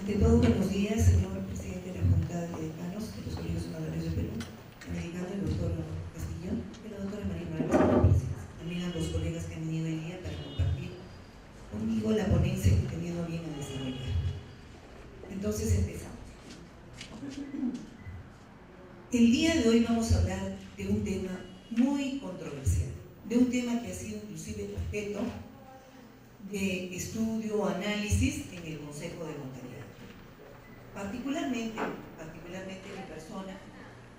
Ante todo, buenos días, señor presidente de la Junta de Decanos de los Colegios Honorarios de Perú, americano el doctor Castillo y la doctora María Morales, también a los colegas que han venido hoy día para compartir conmigo la ponencia que he tenido bien a desarrollar. Entonces empezamos. El día de hoy vamos a hablar de un tema muy controversial, de un tema que ha sido inclusive objeto de estudio o análisis en el Consejo de Notariado. Particularmente mi persona,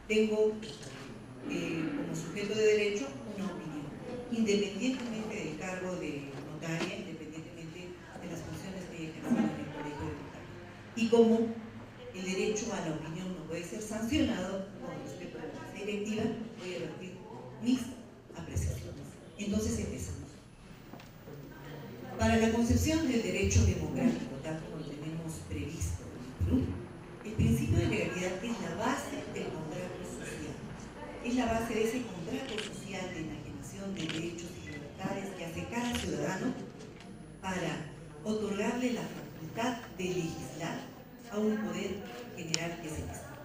tengo como sujeto de derecho una opinión, independientemente del cargo de notaria, independientemente de las funciones que he ejercido en el Colegio de Notarios. Y como el derecho a la opinión no puede ser sancionado con respecto a la mesa directiva, voy a vertir mis apreciaciones. Entonces empezamos. Para la concepción del derecho democrático, tal como lo tenemos previsto en el Perú, el principio de legalidad es la base del contrato social. Es la base de ese contrato social de enajenación de derechos y libertades que hace cada ciudadano para otorgarle la facultad de legislar a un poder general que se discute.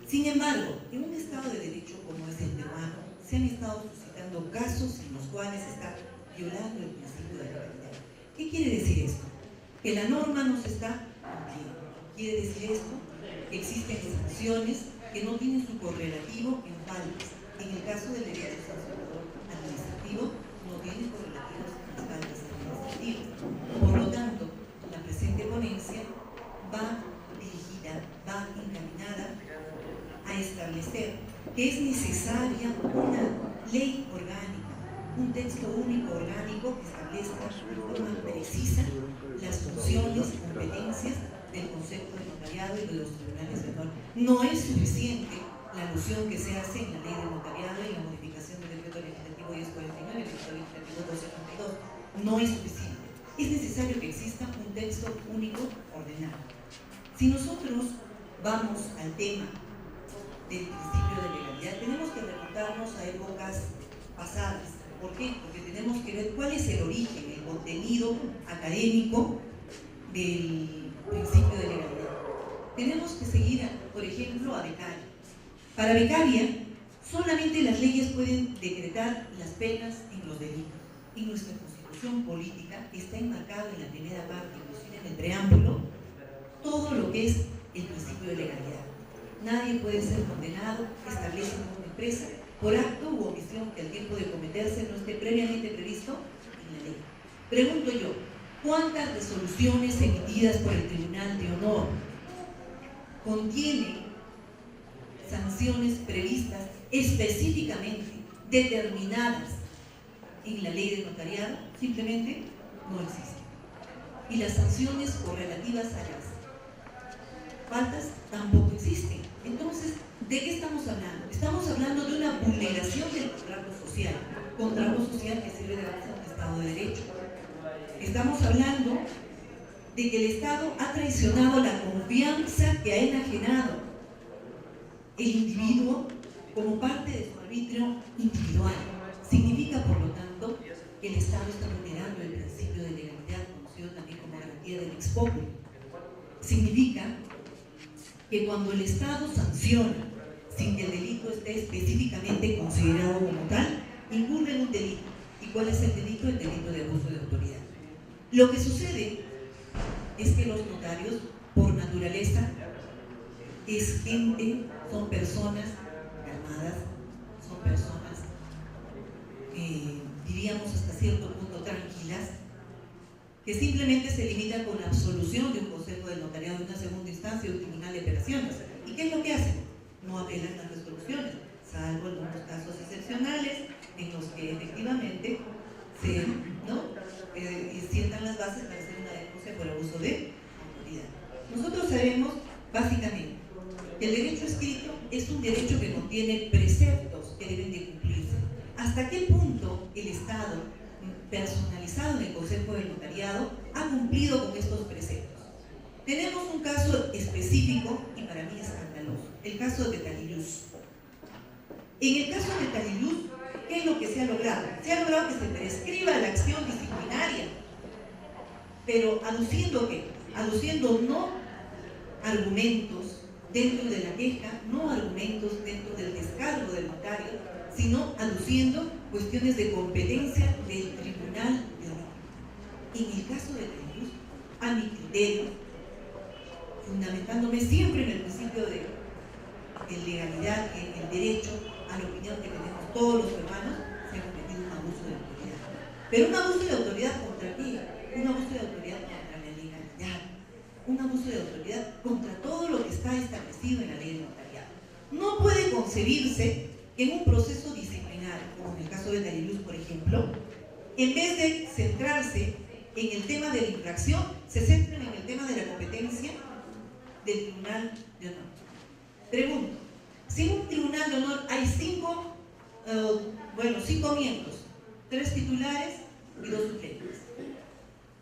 Sin embargo, en un Estado de Derecho como es el peruano, se han estado suscitando casos en los cuales se está violando el principio de legalidad. ¿Qué quiere decir esto? Que la norma no se está cumpliendo. Quiere decir esto que existen sanciones que no tienen su correlativo en faltas. En el caso del derecho sancionador administrativo, no tiene correlativos en las faltas administrativas. Por lo tanto, la presente ponencia va dirigida, va encaminada a establecer que es necesaria una ley orgánica, un texto único orgánico que establezca de forma precisa las funciones, competencias del Consejo de Notariado y de los tribunales de honor. No es suficiente la alusión que se hace en la ley de notariado y la modificación del decreto legislativo 1049 y el decreto legislativo 272. No es suficiente. Es necesario que exista un texto único ordenado. Si nosotros vamos al tema del principio de legalidad, tenemos que remontarnos a épocas pasadas. ¿Por qué? Porque tenemos que ver cuál es el origen, el contenido académico del principio de legalidad. Tenemos que seguir, por ejemplo, a Beccaria. Para Beccaria, solamente las leyes pueden decretar las penas en los delitos. En nuestra Constitución política está enmarcado en la primera parte, inclusive en el preámbulo, todo lo que es el principio de legalidad. Nadie puede ser condenado, establece una empresa, por acto u omisión que al tiempo de cometerse no esté previamente previsto en la ley. Pregunto yo, ¿cuántas resoluciones emitidas por el Tribunal de Honor contienen sanciones previstas específicamente determinadas en la ley de notariado? Simplemente no existen. Y las sanciones correlativas a las faltas tampoco existen. Entonces, ¿de qué estamos hablando? Estamos hablando de una vulneración del contrato social que sirve de base a un Estado de Derecho. Estamos hablando de que el Estado ha traicionado la confianza que ha enajenado el individuo como parte de su arbitrio individual. Significa, por lo tanto, que el Estado está vulnerando el principio de legalidad, conocido también como garantía del ex populi. Significa que cuando el Estado sanciona sin que el delito esté específicamente considerado como tal, incurre en un delito. ¿Y cuál es el delito? El delito de abuso de autoridad. Lo que sucede es que los notarios, por naturaleza, es gente, son personas calmadas, son personas, diríamos hasta cierto punto, tranquilas, que simplemente se limitan con la absolución de un consejo de notariado de una segunda instancia o un tribunal de apelaciones. ¿Y qué es lo que hacen? No apelan las resoluciones, salvo algunos casos excepcionales en los que efectivamente se sientan las bases para hacer una denuncia por abuso de autoridad. Nosotros sabemos, básicamente, que el derecho escrito es un derecho que contiene preceptos que deben de cumplirse. ¿Hasta qué punto el Estado, personalizado en el Consejo del Notariado, ha cumplido con estos preceptos? Tenemos un caso específico y para mí escandaloso, el caso de Betalillus. En el caso de Betalillus, ¿qué es lo que se ha logrado? Se ha logrado que se prescriba la acción disciplinaria, pero aduciendo ¿qué? Aduciendo no argumentos dentro de la queja, no argumentos dentro del descargo del notario, sino aduciendo cuestiones de competencia del Tribunal de Honor. En el caso de Tariluz, a mi criterio, fundamentándome siempre en el principio de legalidad, en el derecho a la opinión que tenemos todos los peruanos, se ha cometido un abuso de autoridad. Pero un abuso de autoridad contra qué? Un abuso de autoridad contra la legalidad, un abuso de autoridad contra todo lo que está establecido en la ley de notariado. No puede concebirse que en un proceso disciplinario, como en el caso de Tariluz, por ejemplo, en vez de centrarse en el tema de la infracción, se centren en el tema de la competencia del Tribunal de Honor. Pregunto, si en un Tribunal de Honor hay 5 miembros, 3 titulares y 2 suplentes,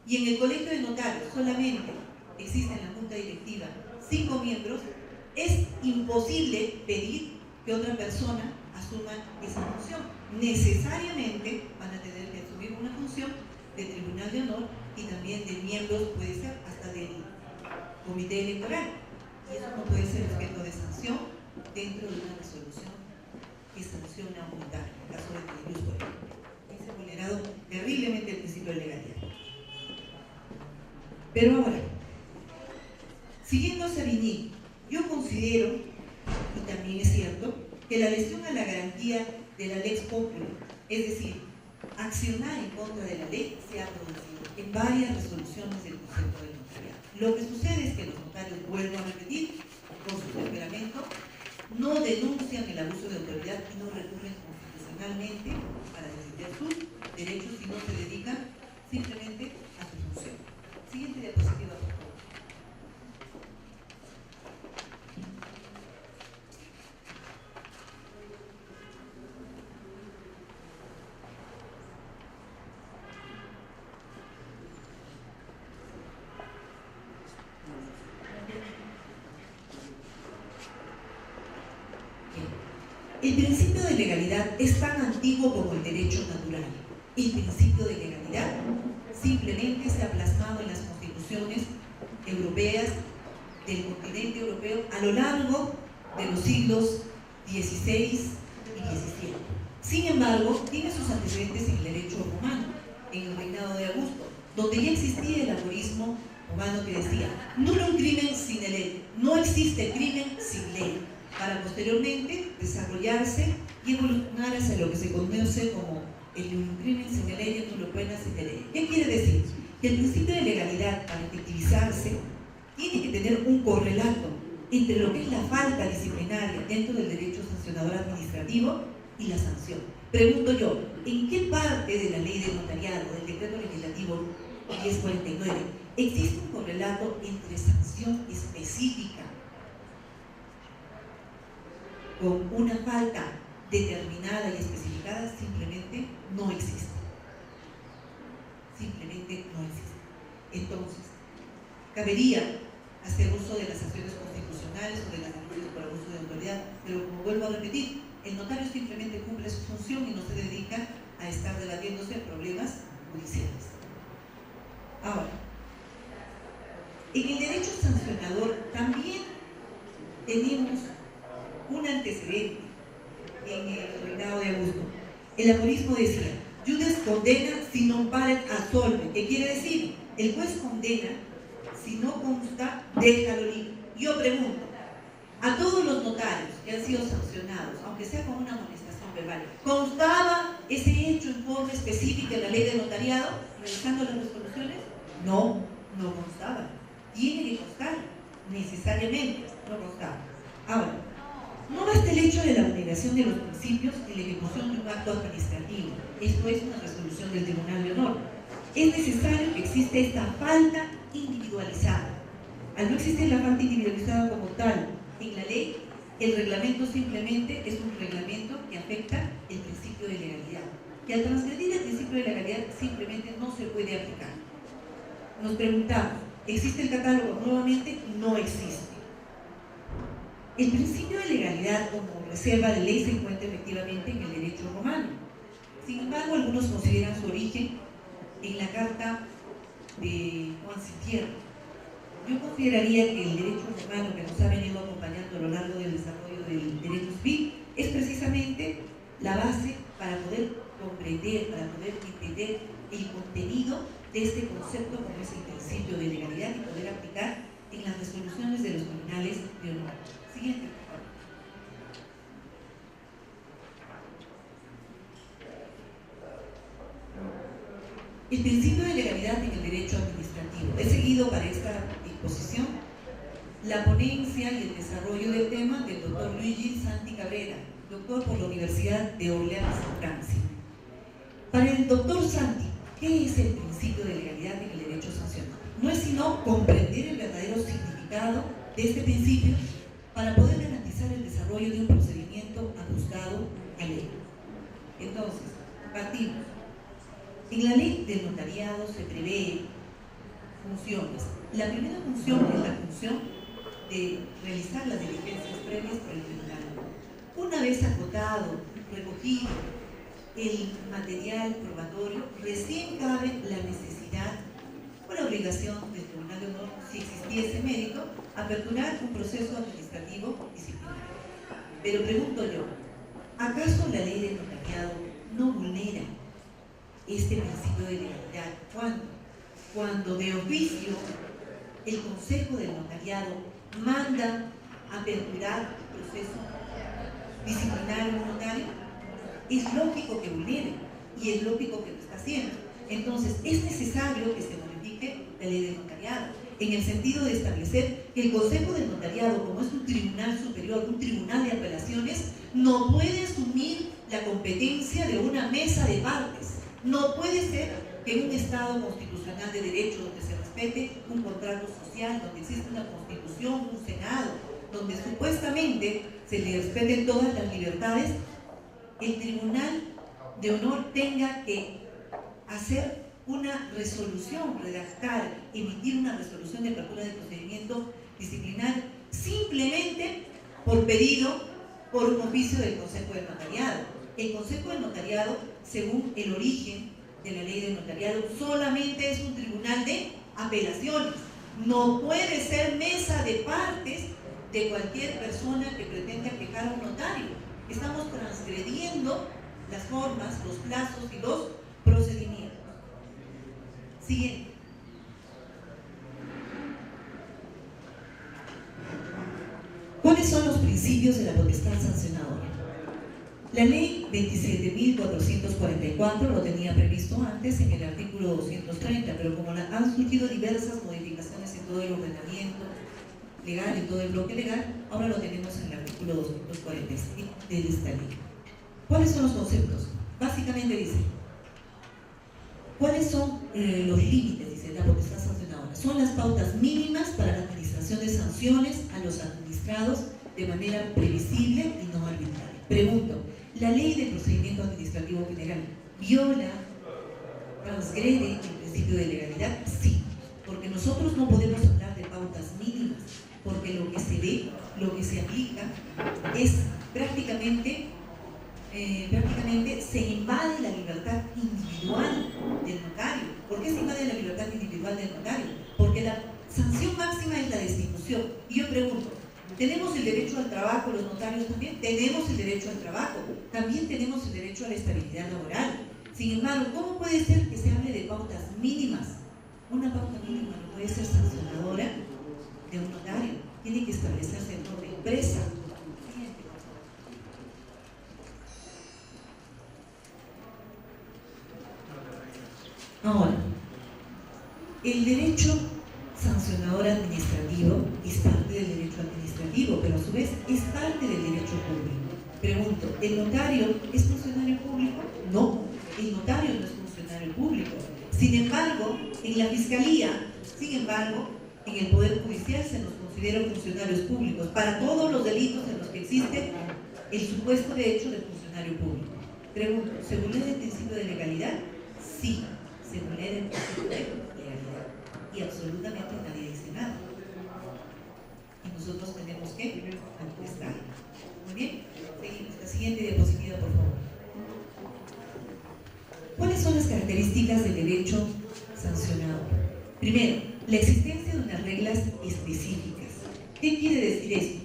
y en el colegio de notarios solamente existe en la junta directiva 5 miembros, es imposible pedir que otra persona asuma esa función. Necesariamente van a tener que asumir una función de Tribunal de Honor y también de miembros, puede ser hasta del Comité Electoral. Y eso no puede ser objeto de sanción dentro de una resolución que sanciona a un notario. En el caso de Tariluz, por ejemplo, se ha vulnerado terriblemente el principio de legalidad. Pero ahora, siguiendo Savigny, yo considero, y también es cierto, que la lesión a la garantía de la lex popular, es decir, accionar en contra de la ley, se ha producido en varias resoluciones del Consejo del Notariado. Lo que sucede es que los notarios, vuelvo a repetir, con su temperamento, no denuncian el abuso de autoridad y no recurren constitucionalmente para defender sus derechos, sino se dedican simplemente a su función. Siguiente diapositiva, por favor. El principio de legalidad es tan antiguo como el derecho natural. El principio de legalidad simplemente se ha plasmado en las constituciones europeas del continente europeo a lo largo de los siglos XVI y XVII. Sin embargo, tiene sus antecedentes en el derecho romano, en el reinado de Augusto, donde ya existía el aforismo romano que decía: nullum crimen sine lege, no existe crimen sin ley, para posteriormente desarrollarse y evolucionar hacia lo que se conoce como el nullum crimen sine lege, nullo poena sine lege. ¿Qué quiere decir? Que el principio de legalidad, para efectivizarse, tiene que tener un correlato entre lo que es la falta disciplinaria dentro del derecho sancionador administrativo y la sanción. Pregunto yo, ¿en qué parte de la ley del notariado, del decreto legislativo 1049, existe un correlato entre sanción específica con una falta determinada y especificada? Simplemente no existe. Simplemente no existe. Entonces, cabería hacer uso de las acciones constitucionales o de las denuncias por abuso de autoridad, pero como vuelvo a repetir, el notario simplemente cumple su función y no se dedica a estar debatiéndose problemas judiciales. Ahora, en el derecho sancionador también tenemos un antecedente en el reinado de Augusto. El aforismo decía: Judes condena si non paret absolve. ¿Qué quiere decir? El juez condena, si no consta, déjalo libre. Yo pregunto, a todos los notarios que han sido sancionados, aunque sea con una amonestación verbal, ¿constaba ese hecho en forma específica en la ley de notariado, realizando las resoluciones? No, no constaba. Tiene que constar, necesariamente, no constaba. Ahora, no basta el hecho de la vulneración de los principios en la ejecución de un acto administrativo. Esto es una resolución del Tribunal de Honor. Es necesario que exista esta falta individualizada. Al no existir la falta individualizada como tal en la ley, el reglamento simplemente es un reglamento que afecta el principio de legalidad, que al transgredir el principio de legalidad simplemente no se puede aplicar. Nos preguntamos, ¿existe el catálogo? Nuevamente, no existe. El principio de legalidad como reserva de ley se encuentra efectivamente en el derecho romano. Sin embargo, algunos consideran su origen en la carta de Juan Sintierno, Yo consideraría que el derecho romano que nos ha venido acompañando a lo largo del desarrollo del derecho civil es precisamente la base para poder comprender, para poder entender el contenido de este concepto como es el principio de legalidad y poder aplicar en las resoluciones de los tribunales de honor. Siguiente, por favor. El principio de legalidad en el derecho administrativo. He seguido para esta exposición la ponencia y el desarrollo del tema del doctor Luigi Santi Cabrera, doctor por la Universidad de Orleans, Francia. Para el doctor Santi, ¿qué es el principio de legalidad en el derecho sancionador? No es sino comprender el verdadero significado de este principio para poder garantizar el desarrollo de un procedimiento ajustado a ley. Entonces, partimos. En la ley del notariado se prevé funciones. La primera función es la función de realizar las diligencias previas por el tribunal. Una vez acotado, recogido el material probatorio, recién cabe la necesidad o la obligación del Tribunal de Honor, si existiese mérito, aperturar un proceso administrativo disciplinario. Pero pregunto yo, ¿acaso la ley del notariado no vulnera este principio de legalidad? ¿Cuándo? Cuando de oficio el Consejo del Notariado manda aperturar proceso disciplinario a un notario. Es lógico que vulnere y es lógico que lo está haciendo. Entonces es necesario que se modifique la ley del notariado en el sentido de establecer que el Consejo del Notariado, como es un tribunal superior, un tribunal de apelaciones, no puede asumir la competencia de una mesa de partes. No puede ser que en un Estado constitucional de derecho donde se respete un contrato social, donde existe una constitución, un Senado, donde supuestamente se le respeten todas las libertades, el Tribunal de Honor tenga que hacer una resolución, redactar, emitir una resolución de apertura de procedimiento disciplinario simplemente por pedido, por un oficio del Consejo del Notariado. El Consejo del Notariado, según el origen de la ley del notariado, solamente es un tribunal de apelaciones. No puede ser mesa de partes de cualquier persona que pretenda quejar a un notario. Estamos transgrediendo las formas, los plazos y los procedimientos. Siguiente. ¿Cuáles son los principios de la potestad sancionadora? La ley 27.444 lo tenía previsto antes en el artículo 230, pero como han surgido diversas modificaciones en todo el ordenamiento legal, en todo el bloque legal, ahora lo tenemos en el artículo 246 de esta ley. ¿Cuáles son los conceptos? Básicamente dice, ¿cuáles son los límites? Dice la potestad sancionadora. Son las pautas mínimas para la administración de sanciones a los administrados de manera previsible y no arbitraria. Pregunto, ¿la ley de procedimiento administrativo general viola, transgrede el principio de legalidad? Sí, porque nosotros no podemos hablar de pautas mínimas, porque lo que se ve, lo que se aplica, es prácticamente se invade la libertad individual del notario. ¿Por qué se invade la libertad individual del notario? Porque la sanción máxima es la destitución. Y yo pregunto, ¿tenemos el derecho al trabajo los notarios también? Tenemos el derecho al trabajo, también tenemos el derecho a la estabilidad laboral. Sin embargo, ¿cómo puede ser que se hable de pautas mínimas? Una pauta mínima no puede ser sancionadora de un notario, tiene que establecerse en norma impresa. Ahora, el derecho sancionador administrativo es parte del derecho administrativo, pero a su vez es parte del derecho público. Pregunto, ¿el notario es funcionario público? No, el notario no es funcionario público. Sin embargo, en la Fiscalía, en el Poder Judicial se nos considera funcionarios públicos para todos los delitos en los que existe el supuesto derecho de funcionario público. Pregunto, ¿se vulnera el principio de legalidad? Sí, se vulnera el principio de legalidad. Y absolutamente nadie dice nada. Y nosotros tenemos que contestar. Muy bien, seguimos. La siguiente diapositiva, por favor. ¿Cuáles son las características del derecho sancionador? Primero, la existencia de unas reglas reglas específicas. ¿Qué quiere decir esto?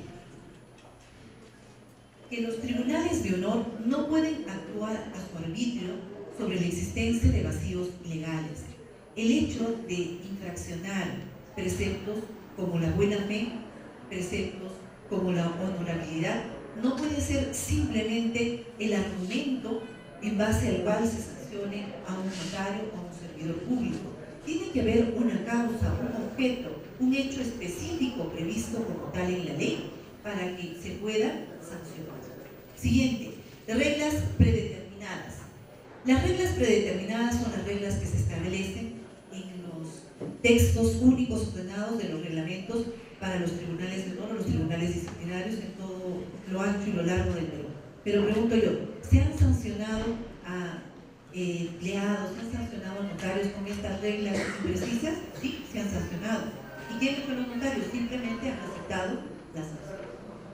Que los tribunales de honor no pueden actuar a su arbitrio sobre la existencia de vacíos legales. El hecho de infraccionar preceptos como la buena fe, preceptos como la honorabilidad, no puede ser simplemente el argumento en base al cual se sancione a un notario o a un servidor público. Tiene que haber una causa, un objeto, un hecho específico previsto como tal en la ley para que se pueda sancionar. Siguiente, reglas predeterminadas. Las reglas predeterminadas son las reglas que se establecen en los textos únicos ordenados de los reglamentos para los tribunales de honor o los tribunales disciplinarios en todo lo ancho y lo largo del Perú. Pero pregunto yo, ¿se han sancionado a empleados, se han sancionado a notarios con estas reglas imprecisas? Sí, se han sancionado. ¿Y quiénes fueron los notarios? Simplemente han aceptado la sanción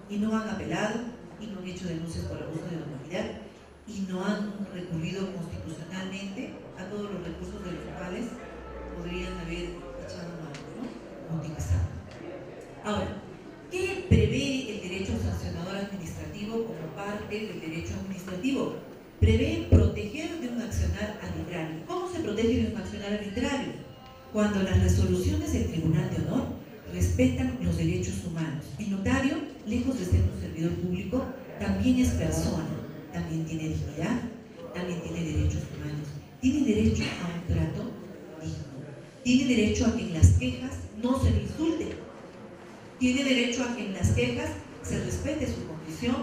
y no han apelado y no han hecho denuncias por abuso de autoridad y no han recurrido constitucionalmente a todos los recursos de los cuales podrían haber echado mano, ¿no? Utilizado. Ahora, ¿qué prevé el derecho sancionador administrativo como parte del derecho administrativo? Prevé proteger de un accionar arbitrario. ¿Cómo se protege de un accionar arbitrario? Cuando las resoluciones del Tribunal de Honor respetan los derechos humanos. El notario, lejos de ser un servidor público, también es persona, también tiene dignidad, también tiene derechos humanos, tiene derecho a un trato digno, tiene derecho a que en las quejas no se le insulte, tiene derecho a que en las quejas se respete su condición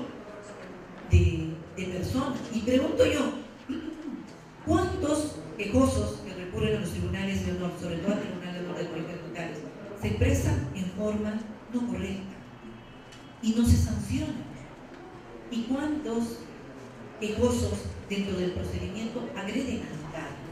de persona. Y pregunto yo, ¿cuántos quejosos que recurren a los tribunales de honor, sobre todo al Tribunal de Honor del Colegio de Notarios, se expresan en forma no correcta y no se sancionan? ¿Y cuántos quejosos dentro del procedimiento agreden al notario?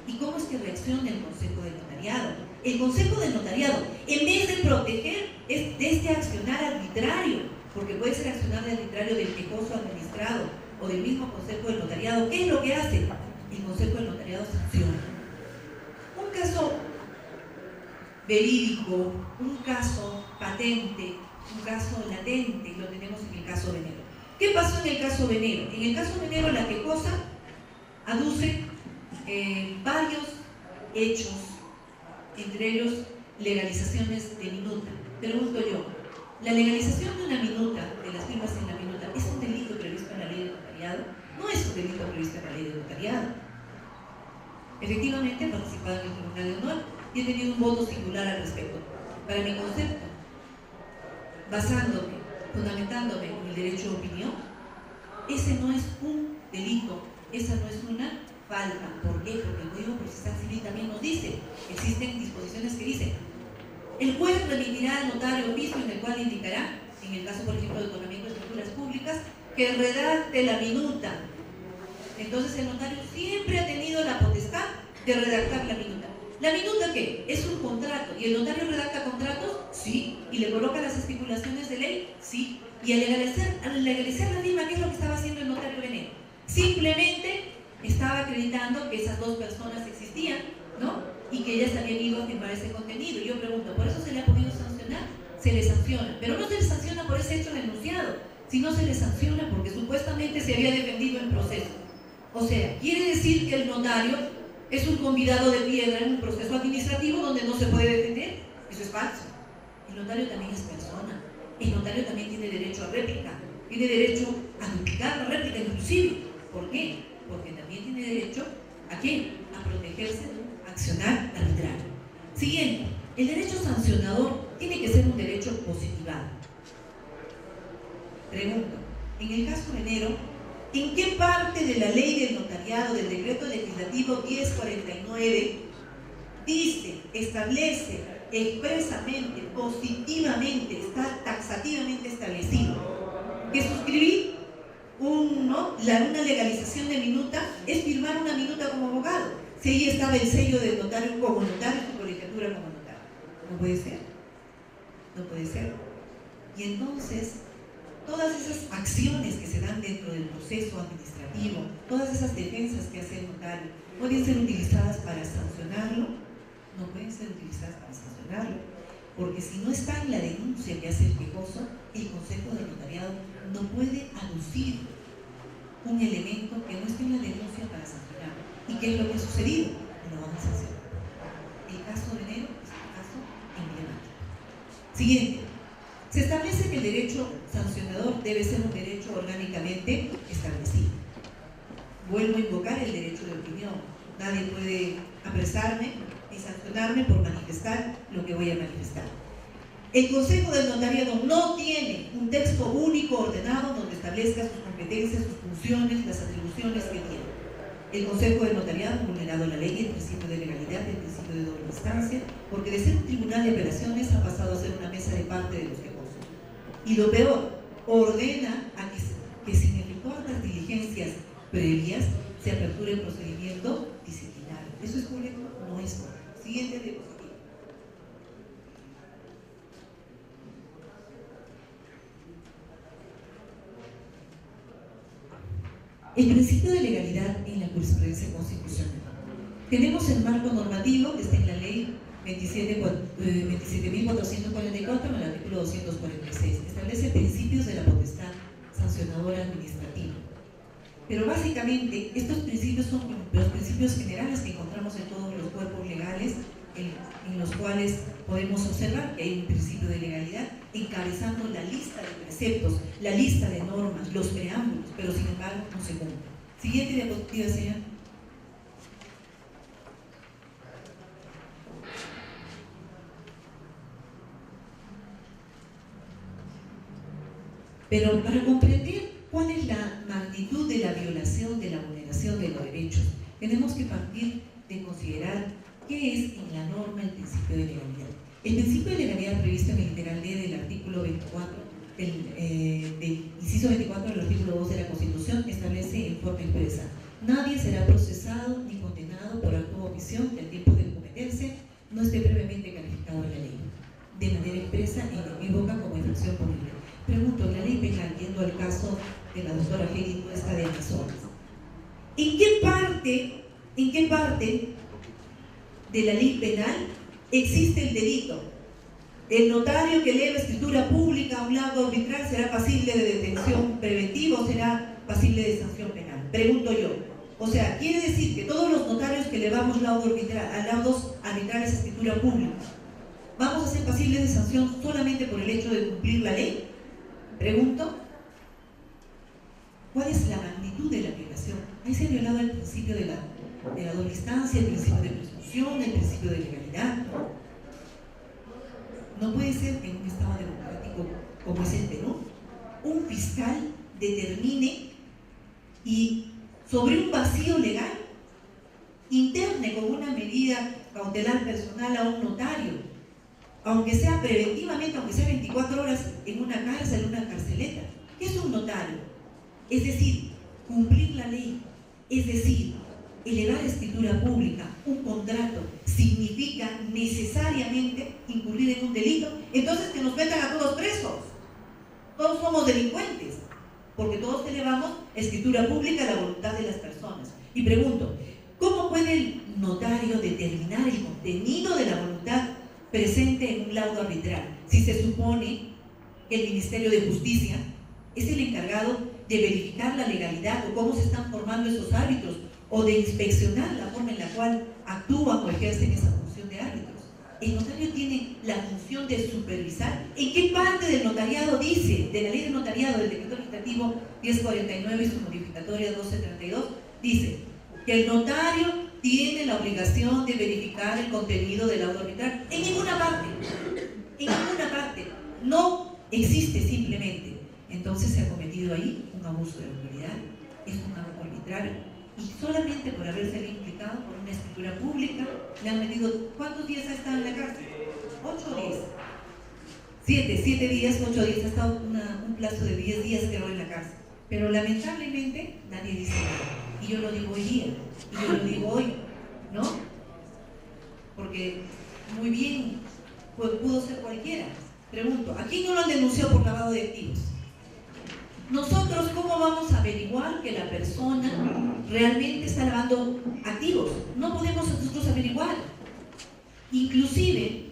¿Y cómo es que reacciona el Consejo de Notariado? El Consejo de Notariado, en vez de proteger de este accionar arbitrario, porque puede ser accionar arbitrario del quejoso administrado o del mismo Consejo de Notariado, ¿qué es lo que hace? El Consejo de Notariado sanciona. Un caso verídico, un caso patente, un caso latente, lo tenemos en el caso Venero. ¿Qué pasó en el caso Venero? En el caso Venero la quejosa aduce varios hechos, entre ellos legalizaciones de minuta. Pregunto yo, ¿la legalización de una minuta, de las firmas en la minuta, es un delito previsto en la ley de notariado? No es un delito previsto en la ley de notariado. Efectivamente, he participado en el Tribunal de Honor y he tenido un voto singular al respecto. Para mi concepto, basándome, fundamentándome en el derecho a opinión, ese no es un delito, esa no es una falta. ¿Por qué? Porque el Código Procesal Civil también nos dice, existen disposiciones que dicen, el juez remitirá al notario oficio en el cual indicará, en el caso por ejemplo de otorgamiento de escrituras públicas, que redacte la minuta. Entonces el notario siempre ha tenido la potestad de redactar la minuta. ¿La minuta qué? Es un contrato. ¿Y el notario redacta contratos? Sí. ¿Y le coloca las estipulaciones de ley? Sí. ¿Y al legalizar la firma, qué es lo que estaba haciendo el notario Venero? Simplemente estaba acreditando que esas dos personas existían, ¿no? Y que ellas habían ido a firmar ese contenido. Y yo pregunto, ¿por eso se le ha podido sancionar? Se le sanciona. Pero no se le sanciona por ese hecho denunciado, sino se le sanciona porque supuestamente se había defendido en proceso. O sea, quiere decir que el notario es un convidado de piedra en un proceso administrativo donde no se puede defender. Eso es falso. El notario también es persona. El notario también tiene derecho a réplica. Tiene derecho a duplicar la réplica inclusive. ¿Por qué? Porque también tiene derecho ¿a qué? A protegerse de un accionar arbitrario. Siguiente, el derecho sancionador tiene que ser un derecho positivado. Pregunto, en el caso Venero, ¿en qué parte de la ley del notariado del decreto legislativo 1049 dice, establece expresamente, positivamente, está taxativamente establecido que suscribir una legalización de minuta es firmar una minuta como abogado? Si ahí estaba el sello del notario como notario y su colegiatura como notario. No puede ser. No puede ser. Y entonces, todas esas acciones que se dan dentro del proceso administrativo, todas esas defensas que hace el notario, ¿pueden ser utilizadas para sancionarlo? No pueden ser utilizadas para sancionarlo. porque si no está en la denuncia que hace el quejoso, el Consejo del Notariado no puede aducir un elemento que no esté en la denuncia para sancionar. ¿Y qué es lo que ha sucedido? Lo van a sancionar. El caso de enero es un caso emblemático. Siguiente. Se establece que el derecho sancionador debe ser un derecho orgánicamente establecido. Vuelvo a invocar el derecho de opinión. Nadie puede apresarme ni sancionarme por manifestar lo que voy a manifestar. El Consejo del Notariado no tiene un texto único ordenado donde establezca sus competencias, sus funciones, las atribuciones que tiene. El Consejo del Notariado ha vulnerado la ley, el principio de legalidad, el principio de doble instancia, porque de ser un tribunal de apelaciones ha pasado a ser una mesa de parte de los quejosos. Y lo peor, ordena a que sin efectuar las diligencias previas se aperture el procedimiento disciplinario. ¿Eso es correcto? No es correcto. Siguiente diapositiva. El principio de legalidad en la jurisprudencia constitucional. Tenemos el marco normativo que está en la ley 27.444 en el artículo 246. Establece principios de la potestad sancionadora administrativa. Pero básicamente estos principios son los principios generales que encontramos en todos los cuerpos legales en los cuales podemos observar que hay un principio de legalidad encabezando la lista de preceptos, la lista de normas, los preámbulos, pero sin embargo no se cumple. Siguiente diapositiva, señor. Pero para comprender cuál es la magnitud de la violación, de la vulneración de los derechos, tenemos que partir de considerar qué es en la norma el principio de legalidad. El principio de legalidad previsto en el literal D del artículo 24, del inciso 24 del artículo 2 de la Constitución, establece en forma expresa: nadie será procesado ni condenado por acto o omisión que al tiempo de cometerse no esté previamente calificado en la ley, de manera expresa e inequívoca como infracción punible. Pregunto, la ley penal, yendo al caso de la doctora Heli, esta de Amazonas, ¿en qué parte de la ley penal existe el delito? El notario que eleva escritura pública a un laudo arbitral será pasible de detención preventiva o será pasible de sanción penal. Pregunto yo. O sea, quiere decir que todos los notarios que elevamos laudos arbitrales a escritura pública vamos a ser pasibles de sanción solamente por el hecho de cumplir la ley. Pregunto, ¿cuál es la magnitud de la violación? Ahí se ha violado el principio de la doble instancia, el principio de presunción, el principio de legalidad. No puede ser que en un Estado democrático como es el Perú, un fiscal determine y sobre un vacío legal interne con una medida cautelar personal a un notario, aunque sea preventivamente, aunque sea 24 horas en una cárcel, una carceleta. ¿Qué es un notario? Es decir, cumplir la ley, es decir, elevar a escritura pública un contrato significa necesariamente incurrir en un delito. Entonces que nos metan a todos presos. Todos somos delincuentes, porque todos elevamos escritura pública a la voluntad de las personas. Y pregunto, ¿cómo puede el notario determinar el contenido de la voluntad presente en un laudo arbitral si se supone que el Ministerio de Justicia es el encargado de verificar la legalidad o cómo se están formando esos árbitros, o de inspeccionar la forma en la cual actúan o ejercen esa función de árbitros? El notario tiene la función de supervisar. ¿En qué parte del notariado dice, de la ley de notariado, del decreto legislativo 1049 y su modificatoria 1232, dice que el notario tiene la obligación de verificar el contenido del laudo arbitral? En ninguna parte. En ninguna parte. No existe simplemente. Entonces se ha cometido ahí un abuso de autoridad, es un abuso arbitrario. Y solamente por haberse implicado por una escritura pública, le han metido, ¿cuántos días ha estado en la cárcel? 8 días. 7 días, 8 días, ha estado un plazo de 10 días creo en la cárcel. Pero lamentablemente nadie dice nada. Y yo lo digo hoy día, y yo lo digo hoy, ¿no? Porque muy bien, pues, pudo ser cualquiera. Pregunto, ¿a quién no lo han denunciado por lavado de activos? Nosotros, ¿cómo vamos a averiguar que la persona realmente está lavando activos? No podemos nosotros averiguar. Inclusive,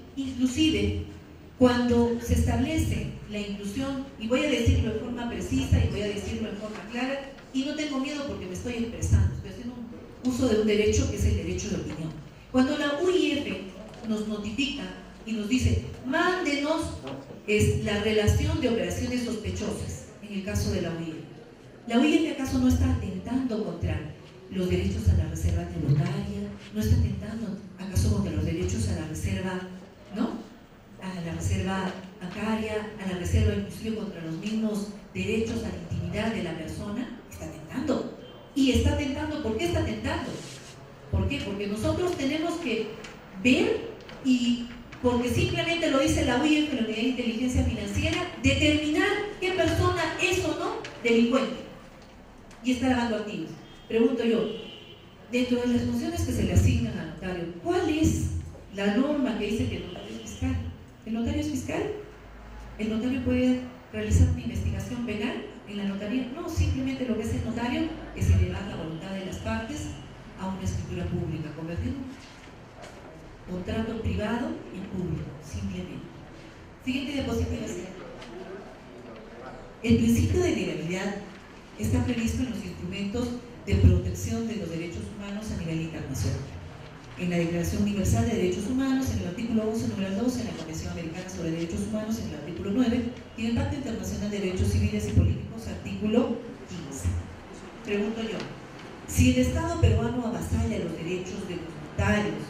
Cuando se establece la inclusión, y voy a decirlo de forma precisa y voy a decirlo de forma clara, y no tengo miedo porque me estoy expresando, estoy haciendo un uso de un derecho que es el derecho de opinión. Cuando la UIF nos notifica y nos dice, mándenos la relación de operaciones sospechosas, en el caso de la UIF. ¿La UIF acaso no está atentando contra los derechos a la reserva tributaria? ¿No está atentando acaso contra los derechos a la reserva, ¿no?, a la reserva bancaria, a la reserva inclusive contra los mismos derechos a la intimidad de la persona? Está atentando. Y está atentando, ¿por qué está atentando? ¿Por qué? Porque nosotros tenemos que ver, y porque simplemente lo dice la UIF, la Unidad de Inteligencia Financiera, determinar qué persona es o no delincuente y está lavando activos. Pregunto yo, dentro de las funciones que se le asignan al notario, ¿cuál es la norma que dice que el notario es fiscal? ¿El notario es fiscal? ¿El notario puede realizar una investigación penal en la notaría? No, simplemente lo que es el notario es elevar la voluntad de las partes a una escritura pública, convertir un contrato privado en público, simplemente. Siguiente diapositiva. El principio de legalidad está previsto en los instrumentos de protección de los derechos humanos a nivel internacional. En la Declaración Universal de Derechos Humanos, en el artículo 11, número 2, en la Convención Americana sobre Derechos Humanos, en el artículo 9, y en el Pacto Internacional de Derechos Civiles y Políticos, artículo 15. Pregunto yo, si el Estado peruano avasalla los derechos de los notarios,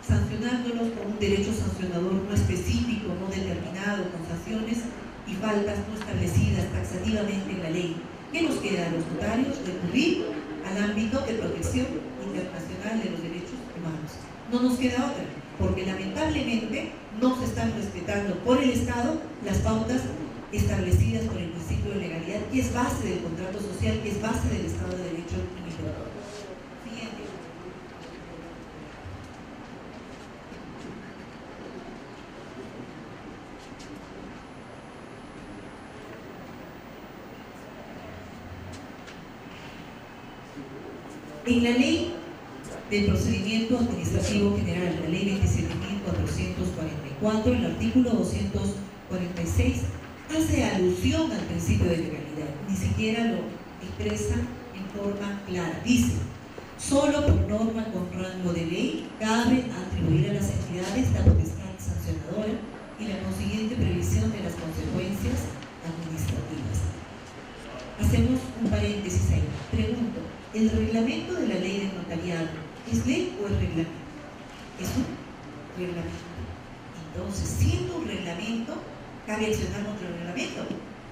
sancionándolos con un derecho sancionador no específico, no determinado, con sanciones y faltas no establecidas taxativamente en la ley, ¿qué nos queda a los notarios? Recurrir al ámbito de protección internacional de los derechos humanos. No nos queda otra, porque lamentablemente no se están respetando por el Estado las pautas establecidas por el principio de legalidad, que es base del contrato social, que es base del Estado de Derecho en el Perú. Siguiente. En la ley del procedimiento administrativo general, la ley 27.444, el artículo 246 hace alusión al principio de legalidad, ni siquiera lo expresa en forma clara. Dice, solo por norma con rango de ley cabe atribuir a las entidades la potestad sancionadora y la consiguiente previsión de las consecuencias administrativas. Hacemos un paréntesis ahí. Pregunto, ¿el reglamento de la ley del notariado es ley o es reglamento? Es un reglamento. Entonces, siendo un reglamento, cabe accionar contra el reglamento.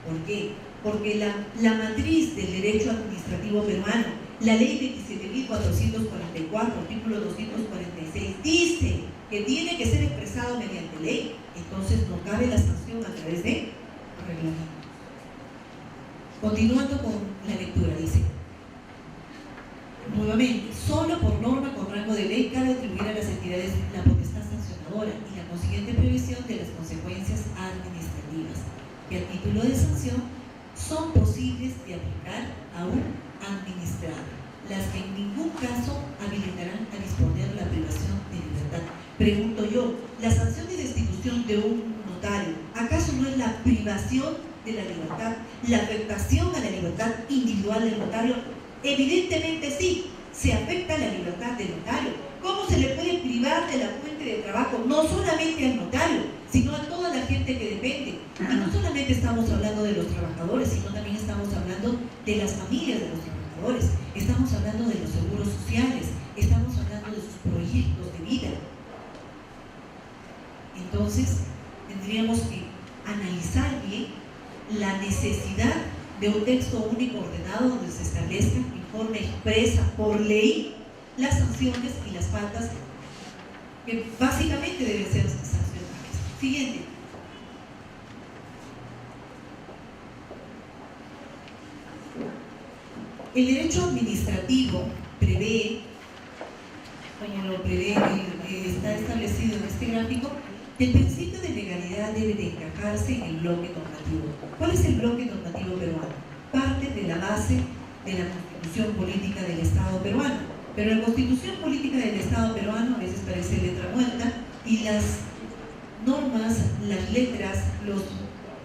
¿Por qué? Porque la matriz del derecho administrativo peruano, la ley 27.444, artículo 246, dice que tiene que ser expresado mediante ley. Entonces no cabe la sanción a través de reglamento. Continuando con la lectura, dice, nuevamente, solo por norma con rango de ley cabe atribuir a las entidades la potestad sancionadora y la consiguiente previsión de las consecuencias administrativas, que a título de sanción son posibles de aplicar a un administrado, las que en ningún caso habilitarán a disponer la privación de libertad. Pregunto yo, ¿la sanción de destitución de un notario acaso no es la privación de la libertad, la afectación a la libertad individual del notario? Evidentemente sí, se afecta a la libertad del notario. ¿Cómo se le puede privar de la fuente de trabajo? No solamente al notario, sino a toda la gente que depende. Y no solamente estamos hablando de los trabajadores, sino también estamos hablando de las familias de los trabajadores, estamos hablando de los seguros sociales, estamos hablando de sus proyectos de vida. Entonces, tendríamos que analizar bien la necesidad de un texto único ordenado donde se establezca en forma expresa por ley las sanciones y las faltas que básicamente deben ser sancionables. Siguiente. El derecho administrativo prevé, está establecido en este gráfico, que el principio de legalidad debe de encajarse en el bloque normativo. ¿Cuál es el bloque normativo peruano? Parte de la base de la Constitución Política del Estado peruano. Pero la Constitución Política del Estado peruano a veces parece letra muerta y las normas, las letras, los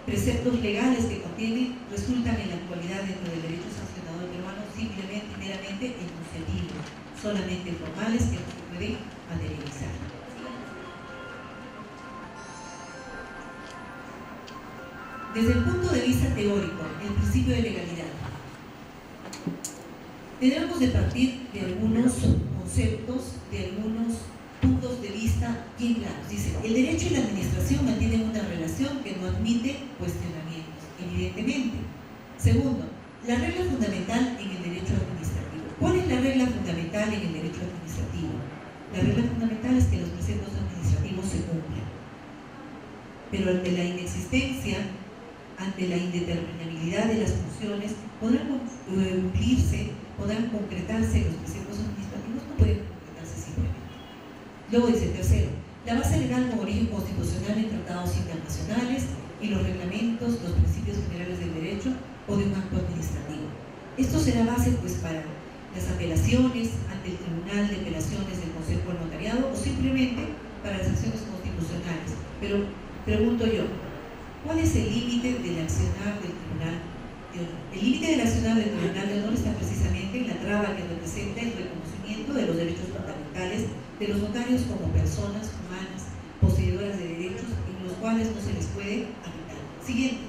preceptos legales que contienen resultan en la actualidad dentro del derecho sancionador peruano simplemente, meramente enunciativos, solamente formales que no se pueden materializar. Desde el punto de vista teórico, el principio de legalidad, debemos de partir de algunos conceptos, de algunos puntos de vista bien claros. Dice, el derecho y la administración mantienen una relación que no admite cuestionamientos, evidentemente. Segundo, la regla fundamental en el derecho administrativo. ¿Cuál es la regla fundamental en el derecho administrativo? La regla fundamental es que los preceptos administrativos se cumplan. Pero ante la inexistencia, ante la indeterminabilidad de las funciones, podrán cumplirse, podrán concretarse los preceptos administrativos, no pueden concretarse simplemente. Luego dice, tercero, la base legal con origen constitucional en tratados internacionales y los reglamentos, los principios generales del derecho o de un acto administrativo. Esto será base pues para las apelaciones ante el Tribunal de Apelaciones del Consejo del Notariado o simplemente para las acciones constitucionales. Pero pregunto yo, ¿cuál es el límite del accionar del Tribunal de Honor? El límite del accionar del Tribunal de Honor está precisamente en la traba que representa el reconocimiento de los derechos fundamentales de los notarios como personas humanas, poseedoras de derechos en los cuales no se les puede afectar. Siguiente.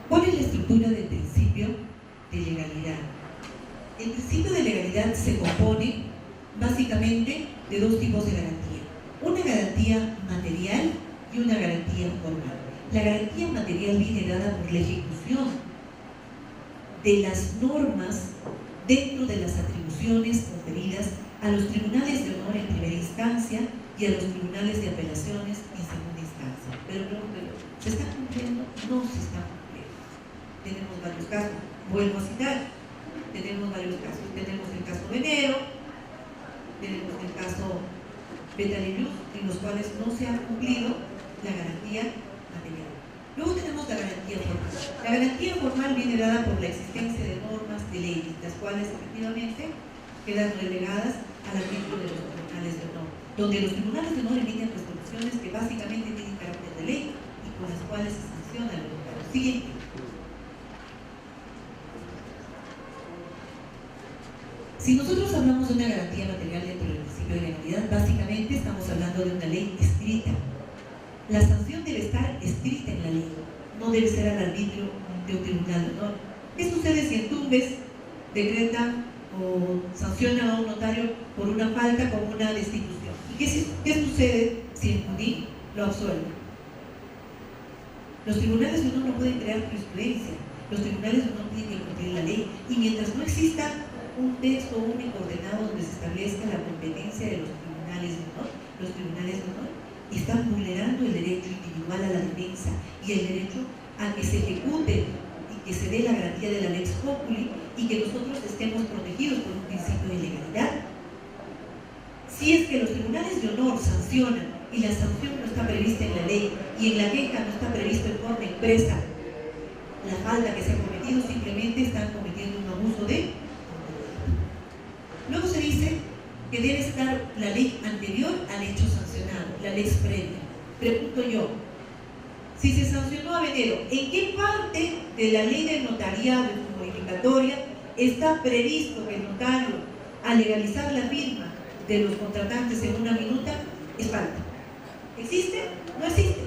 ¿Cuál es la estructura del principio de legalidad? El principio de legalidad se compone básicamente de dos tipos de garantía. Una garantía material y una garantía formal. La garantía material viene dada por la ejecución de las normas dentro de las atribuciones conferidas a los tribunales de honor en primera instancia y a los tribunales de apelaciones en segunda instancia. Pero ¿se está cumpliendo? No se está cumpliendo. Tenemos varios casos. Vuelvo a citar. Tenemos varios casos. Tenemos el caso Venero, tenemos el caso Betaliluz, en los cuales no se ha cumplido la garantía material. Luego tenemos la garantía formal. La garantía formal viene dada por la existencia de normas de ley, las cuales efectivamente quedan relegadas al arbitrio de los tribunales de honor, donde los tribunales de honor emiten resoluciones que básicamente tienen carácter de ley y con las cuales se sancionan los notarios. Siguiente. Si nosotros hablamos de una garantía material dentro del principio de legalidad, básicamente estamos hablando de una ley escrita. La sanción debe estar escrita en la ley, no debe ser al arbitrio de un tribunal de honor. ¿Qué sucede si en Tumbes decreta o sanciona a un notario por una falta como una destitución? ¿Y qué sucede si en Junín lo absuelve? Los tribunales de honor no pueden crear jurisprudencia, los tribunales de honor tienen que cumplir la ley, y mientras no exista un texto único ordenado donde se establezca la competencia de los tribunales de honor están vulnerando el derecho individual a la defensa y el derecho a que se ejecute y que se dé la garantía de la lex populi y que nosotros estemos protegidos por un principio de legalidad. Si es que los tribunales de honor sancionan y la sanción no está prevista en la ley y en la queja no está previsto en forma expresa la falta que se ha cometido, simplemente están cometiendo un abuso de. Luego se dice que debe estar la ley anterior al hecho sancionado, la ley previa. Pregunto yo, si se sancionó a Venero, ¿en qué parte de la ley del notariado en su modificatoria está previsto que el notario, al legalizar la firma de los contratantes en una minuta, es falta? ¿Existe? No existe.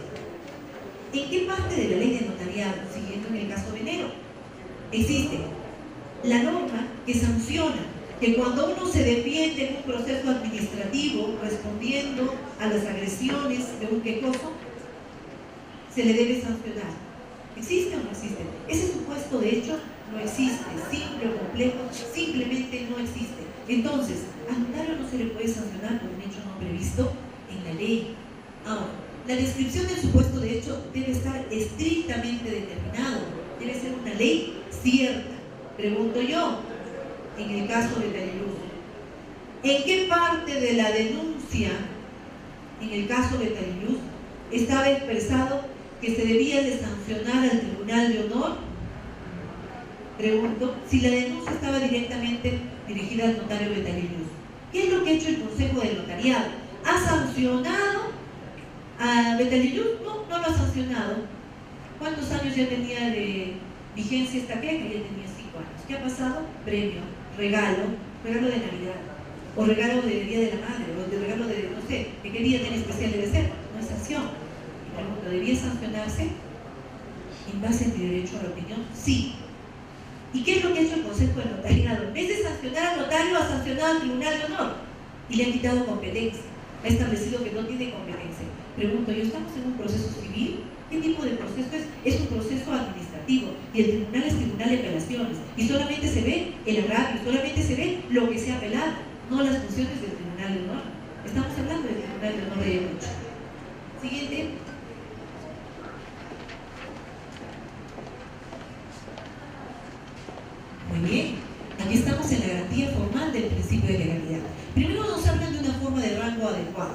¿En qué parte de la ley del notariado, siguiendo en el caso Venero, existe la norma que sanciona que cuando uno se defiende en un proceso administrativo respondiendo a las agresiones de un quejoso, se le debe sancionar? ¿Existe o no existe? Ese supuesto de hecho no existe, simple o complejo, simplemente no existe. Entonces, al notario no se le puede sancionar por un hecho no previsto en la ley. Ahora, la descripción del supuesto de hecho debe estar estrictamente determinado, debe ser una ley cierta. Pregunto yo, en el caso de Betaliluz, ¿en qué parte de la denuncia, en el caso de Betaliluz, estaba expresado que se debía de sancionar al Tribunal de Honor? Pregunto, si la denuncia estaba directamente dirigida al notario Betanillos. ¿Qué es lo que ha hecho el Consejo del Notariado? ¿Ha sancionado a Betanillos? No, no lo ha sancionado. ¿Cuántos años ya tenía de vigencia esta queja? Ya tenía 5 años. ¿Qué ha pasado? Premio, regalo de Navidad, o regalo de Día de la Madre, o de regalo de, no sé, ¿de qué día tan especial debe ser? No es sanción. Y pregunto, ¿debía sancionarse en base a mi derecho a la opinión? Sí. ¿Y qué es lo que ha hecho el Consejo del Notariado? En vez de sancionar al notario, ha sancionado al Tribunal de Honor y le han quitado competencia. Ha establecido que no tiene competencia. Pregunto, ¿yo estamos en un proceso civil? ¿Qué tipo de proceso es? Es un proceso administrativo y el tribunal es tribunal de apelaciones y solamente se ve el agravio, solamente se ve lo que se ha apelado, no las funciones del Tribunal de Honor. Estamos hablando del Tribunal de Honor de Ayacucho. Siguiente. Muy bien, aquí estamos en la garantía formal del principio de legalidad. Primero nos hablan de una forma de rango adecuado.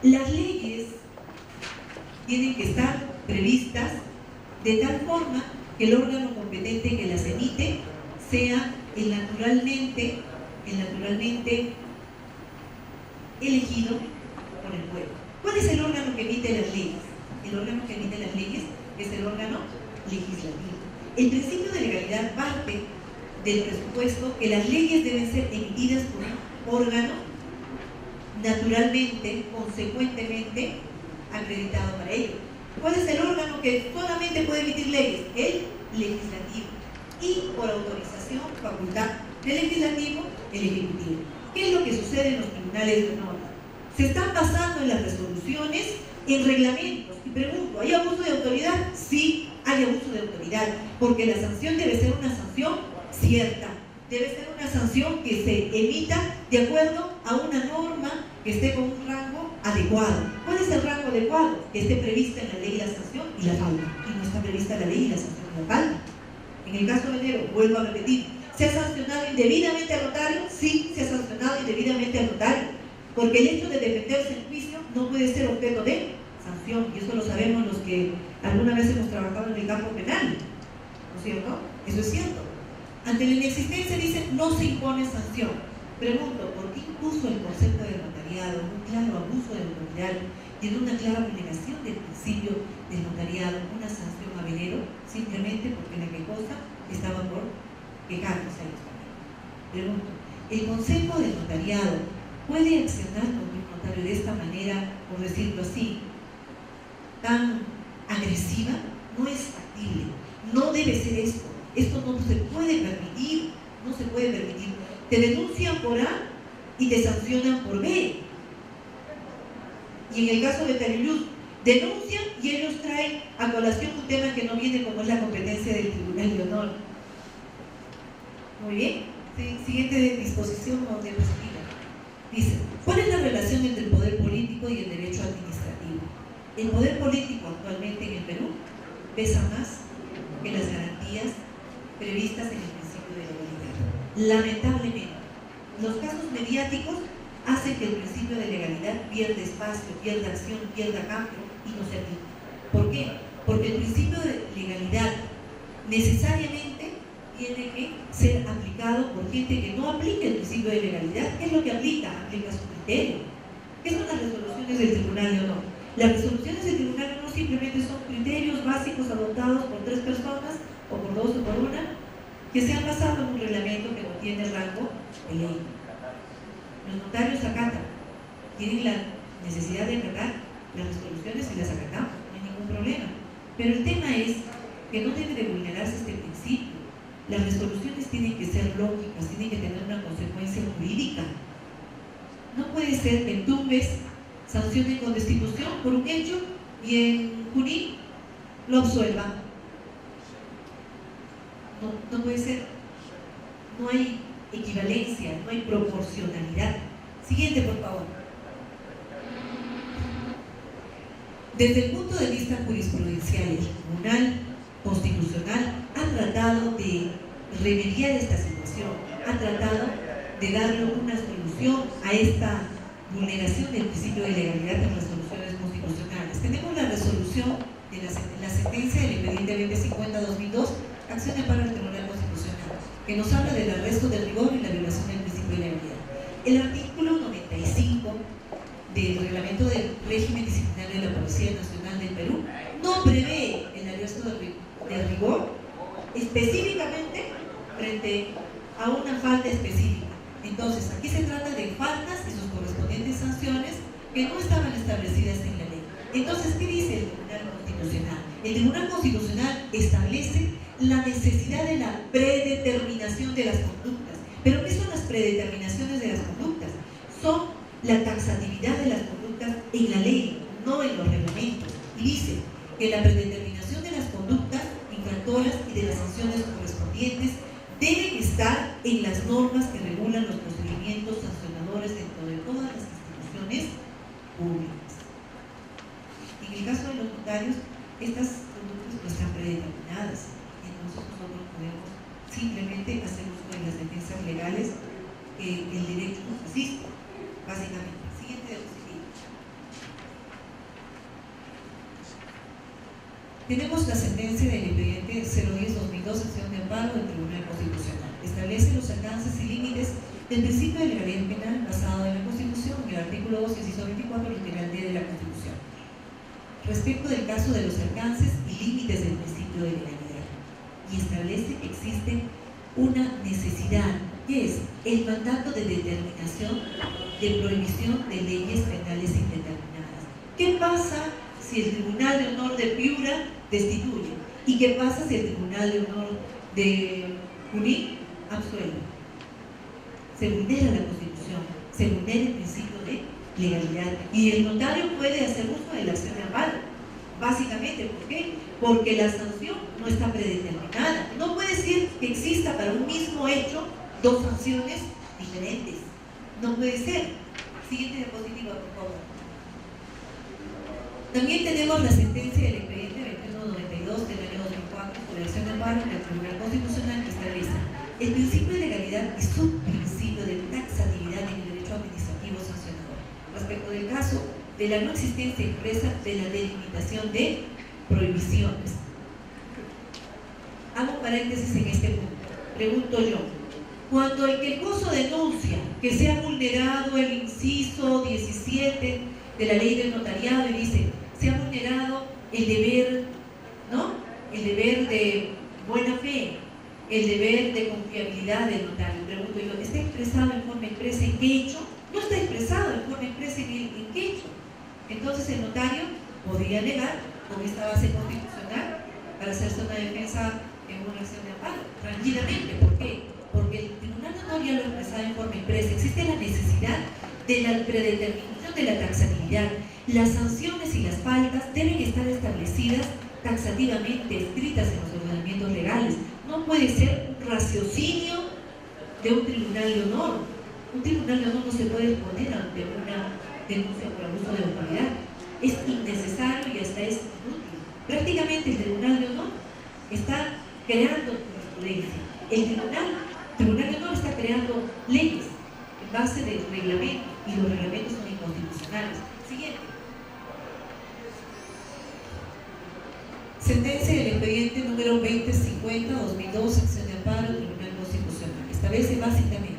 Las leyes tienen que estar previstas de tal forma que el órgano competente que las emite sea el naturalmente elegido por el pueblo. ¿Cuál es el órgano que emite las leyes? El órgano que emite las leyes es el órgano legislativo. El principio de legalidad parte del presupuesto que las leyes deben ser emitidas por un órgano naturalmente, consecuentemente acreditado para ello. ¿Cuál es el órgano que solamente puede emitir leyes? El legislativo. Y por autorización, facultad del legislativo, el ejecutivo. ¿Qué es lo que sucede en los tribunales de honor? Se están basando en las resoluciones en reglamentos. Y pregunto, ¿hay abuso de autoridad? Sí, hay abuso de autoridad, porque la sanción debe ser una sanción cierta. Debe ser una sanción que se emita de acuerdo a una norma que esté con un rango adecuado. ¿Cuál es el rango adecuado? Que esté prevista en la ley la sanción y la falta. Y no está prevista la ley y la sanción y la falta. En el caso de enero, vuelvo a repetir, ¿se ha sancionado indebidamente al notario? Sí, se ha sancionado indebidamente al notario. Porque el hecho de defenderse en juicio no puede ser objeto de sanción. Y eso lo sabemos los que alguna vez hemos trabajado en el campo penal. ¿No es cierto? Eso es cierto. Ante la inexistencia dice no se impone sanción. Pregunto, ¿por qué impuso el concepto de notariado en un claro abuso de autoridad y en una clara vulneración del principio del notariado una sanción a velero simplemente porque la quejosa estaba por quejarse a los notarios? Pregunto, ¿el concepto del notariado puede accionar contra un notario de esta manera, por decirlo así, tan agresiva? No es factible, no debe ser esto. Esto no se puede permitir, no se puede permitir. Te denuncian por A y te sancionan por B. Y en el caso de Betanillos, denuncian y ellos traen a colación un tema que no viene como es la competencia del Tribunal de Honor. Muy bien. Siguiente disposición o diapositiva. Dice, ¿cuál es la relación entre el poder político y el derecho administrativo? El poder político actualmente en el Perú pesa más que las garantías previstas en el principio de legalidad. Lamentablemente, los casos mediáticos hacen que el principio de legalidad pierda espacio, pierda acción, pierda campo y no se aplica. ¿Por qué? Porque el principio de legalidad necesariamente tiene que ser aplicado por gente que no aplica el principio de legalidad. ¿Qué es lo que aplica? Aplica su criterio. ¿Qué son las resoluciones del Tribunal de Honor? Las resoluciones del Tribunal de Honor simplemente son criterios básicos adoptados por 3 personas o por 2 o por 1, que se han basado en un reglamento que no tiene rango de ley. Los notarios acatan, tienen la necesidad de acatar las resoluciones y las acatamos, no hay ningún problema. Pero el tema es que no debe de vulnerarse este principio. Las resoluciones tienen que ser lógicas, tienen que tener una consecuencia jurídica. No puede ser que en Tumbes sancionen con destitución por un hecho y en Junín lo absuelvan. No puede ser. No hay equivalencia, no hay proporcionalidad. Siguiente, por favor. Desde el punto de vista jurisprudencial, el Tribunal Constitucional ha tratado de remediar esta situación, ha tratado de darle una solución a esta vulneración del principio de legalidad en resoluciones constitucionales. Tenemos la resolución de la sentencia del expediente 2050-2002, acción de amparo del Tribunal Constitucional. que nos habla del arresto del rigor y la violación del principio de legalidad. El artículo 95 del reglamento del régimen disciplinario de la Policía Nacional del Perú no prevé el arresto del rigor específicamente frente a una falta específica. Entonces, aquí se trata de faltas y sus correspondientes sanciones que no estaban establecidas en la ley. Entonces, ¿qué dice el Tribunal Constitucional? El Tribunal Constitucional establece la necesidad de la predeterminación de las conductas. ¿Pero qué son las predeterminaciones de las conductas? Son la taxatividad de las conductas en la ley, no en los reglamentos. Y dice que la predeterminación de las conductas infractoras y de las sanciones correspondientes deben estar en las normas que regulan los procedimientos sancionadores dentro de todas las instituciones públicas. En el caso de los notarios, estas conductas no están predeterminadas, entonces nosotros podemos simplemente hacer uso de las defensas legales que el derecho nos asiste, básicamente. Siguiente diapositiva. Tenemos la sentencia del expediente 010-2002, sección de amparo del Tribunal Constitucional. Establece los alcances y límites del principio de legalidad penal basado en la Constitución y el artículo 2, inciso 24, literal D de la Constitución. Respecto del caso de los alcances y límites del principio de legalidad, y establece que existe una necesidad, que es el mandato de determinación de prohibición de leyes penales indeterminadas. ¿Qué pasa si el Tribunal de Honor de Piura destituye? ¿Y qué pasa si el Tribunal de Honor de Junín absuelve? Se vulnera la Constitución, se vulnera el principio de legalidad, y el notario puede hacer uso de la acción de amparo. Básicamente, ¿por qué? Porque la sanción no está predeterminada. No puede ser que exista para un mismo hecho dos sanciones diferentes. No puede ser. Siguiente diapositiva, por favor. También tenemos la sentencia del expediente 2192 del año 2004 por la acción de amparo en el Tribunal Constitucional, que establece el principio de legalidad y su principio de taxatividad en el derecho administrativo sancionador respecto del caso de la no existencia expresa de la delimitación de prohibiciones. Hago paréntesis en este punto. Pregunto yo, cuando el quejoso denuncia que se ha vulnerado el inciso 17 de la ley del notariado y dice, se ha vulnerado el deber, ¿no? El deber de buena fe, el deber de confiabilidad del notario. Pregunto yo, ¿está expresado en forma expresa en qué hecho? No está expresado en forma expresa en qué hecho. Entonces el notario podría alegar con esta base constitucional para hacerse una defensa en una acción de amparo, tranquilamente. ¿Por qué? Porque el Tribunal de Honor ya lo ha expresado en forma expresa. Existe la necesidad de la predeterminación de la taxatividad. Las sanciones y las faltas deben estar establecidas taxativamente, escritas en los ordenamientos legales. No puede ser un raciocinio de un tribunal de honor. Un tribunal de honor no se puede poner ante una denuncia por abuso de autoridad. Es innecesario y hasta es inútil. Prácticamente el Tribunal de Honor está creando jurisprudencia. El Tribunal de Honor está creando leyes en base del reglamento, y los reglamentos son inconstitucionales. Siguiente. Sentencia del expediente número 2050-2002, sección de amparo del Tribunal Constitucional. Establece básicamente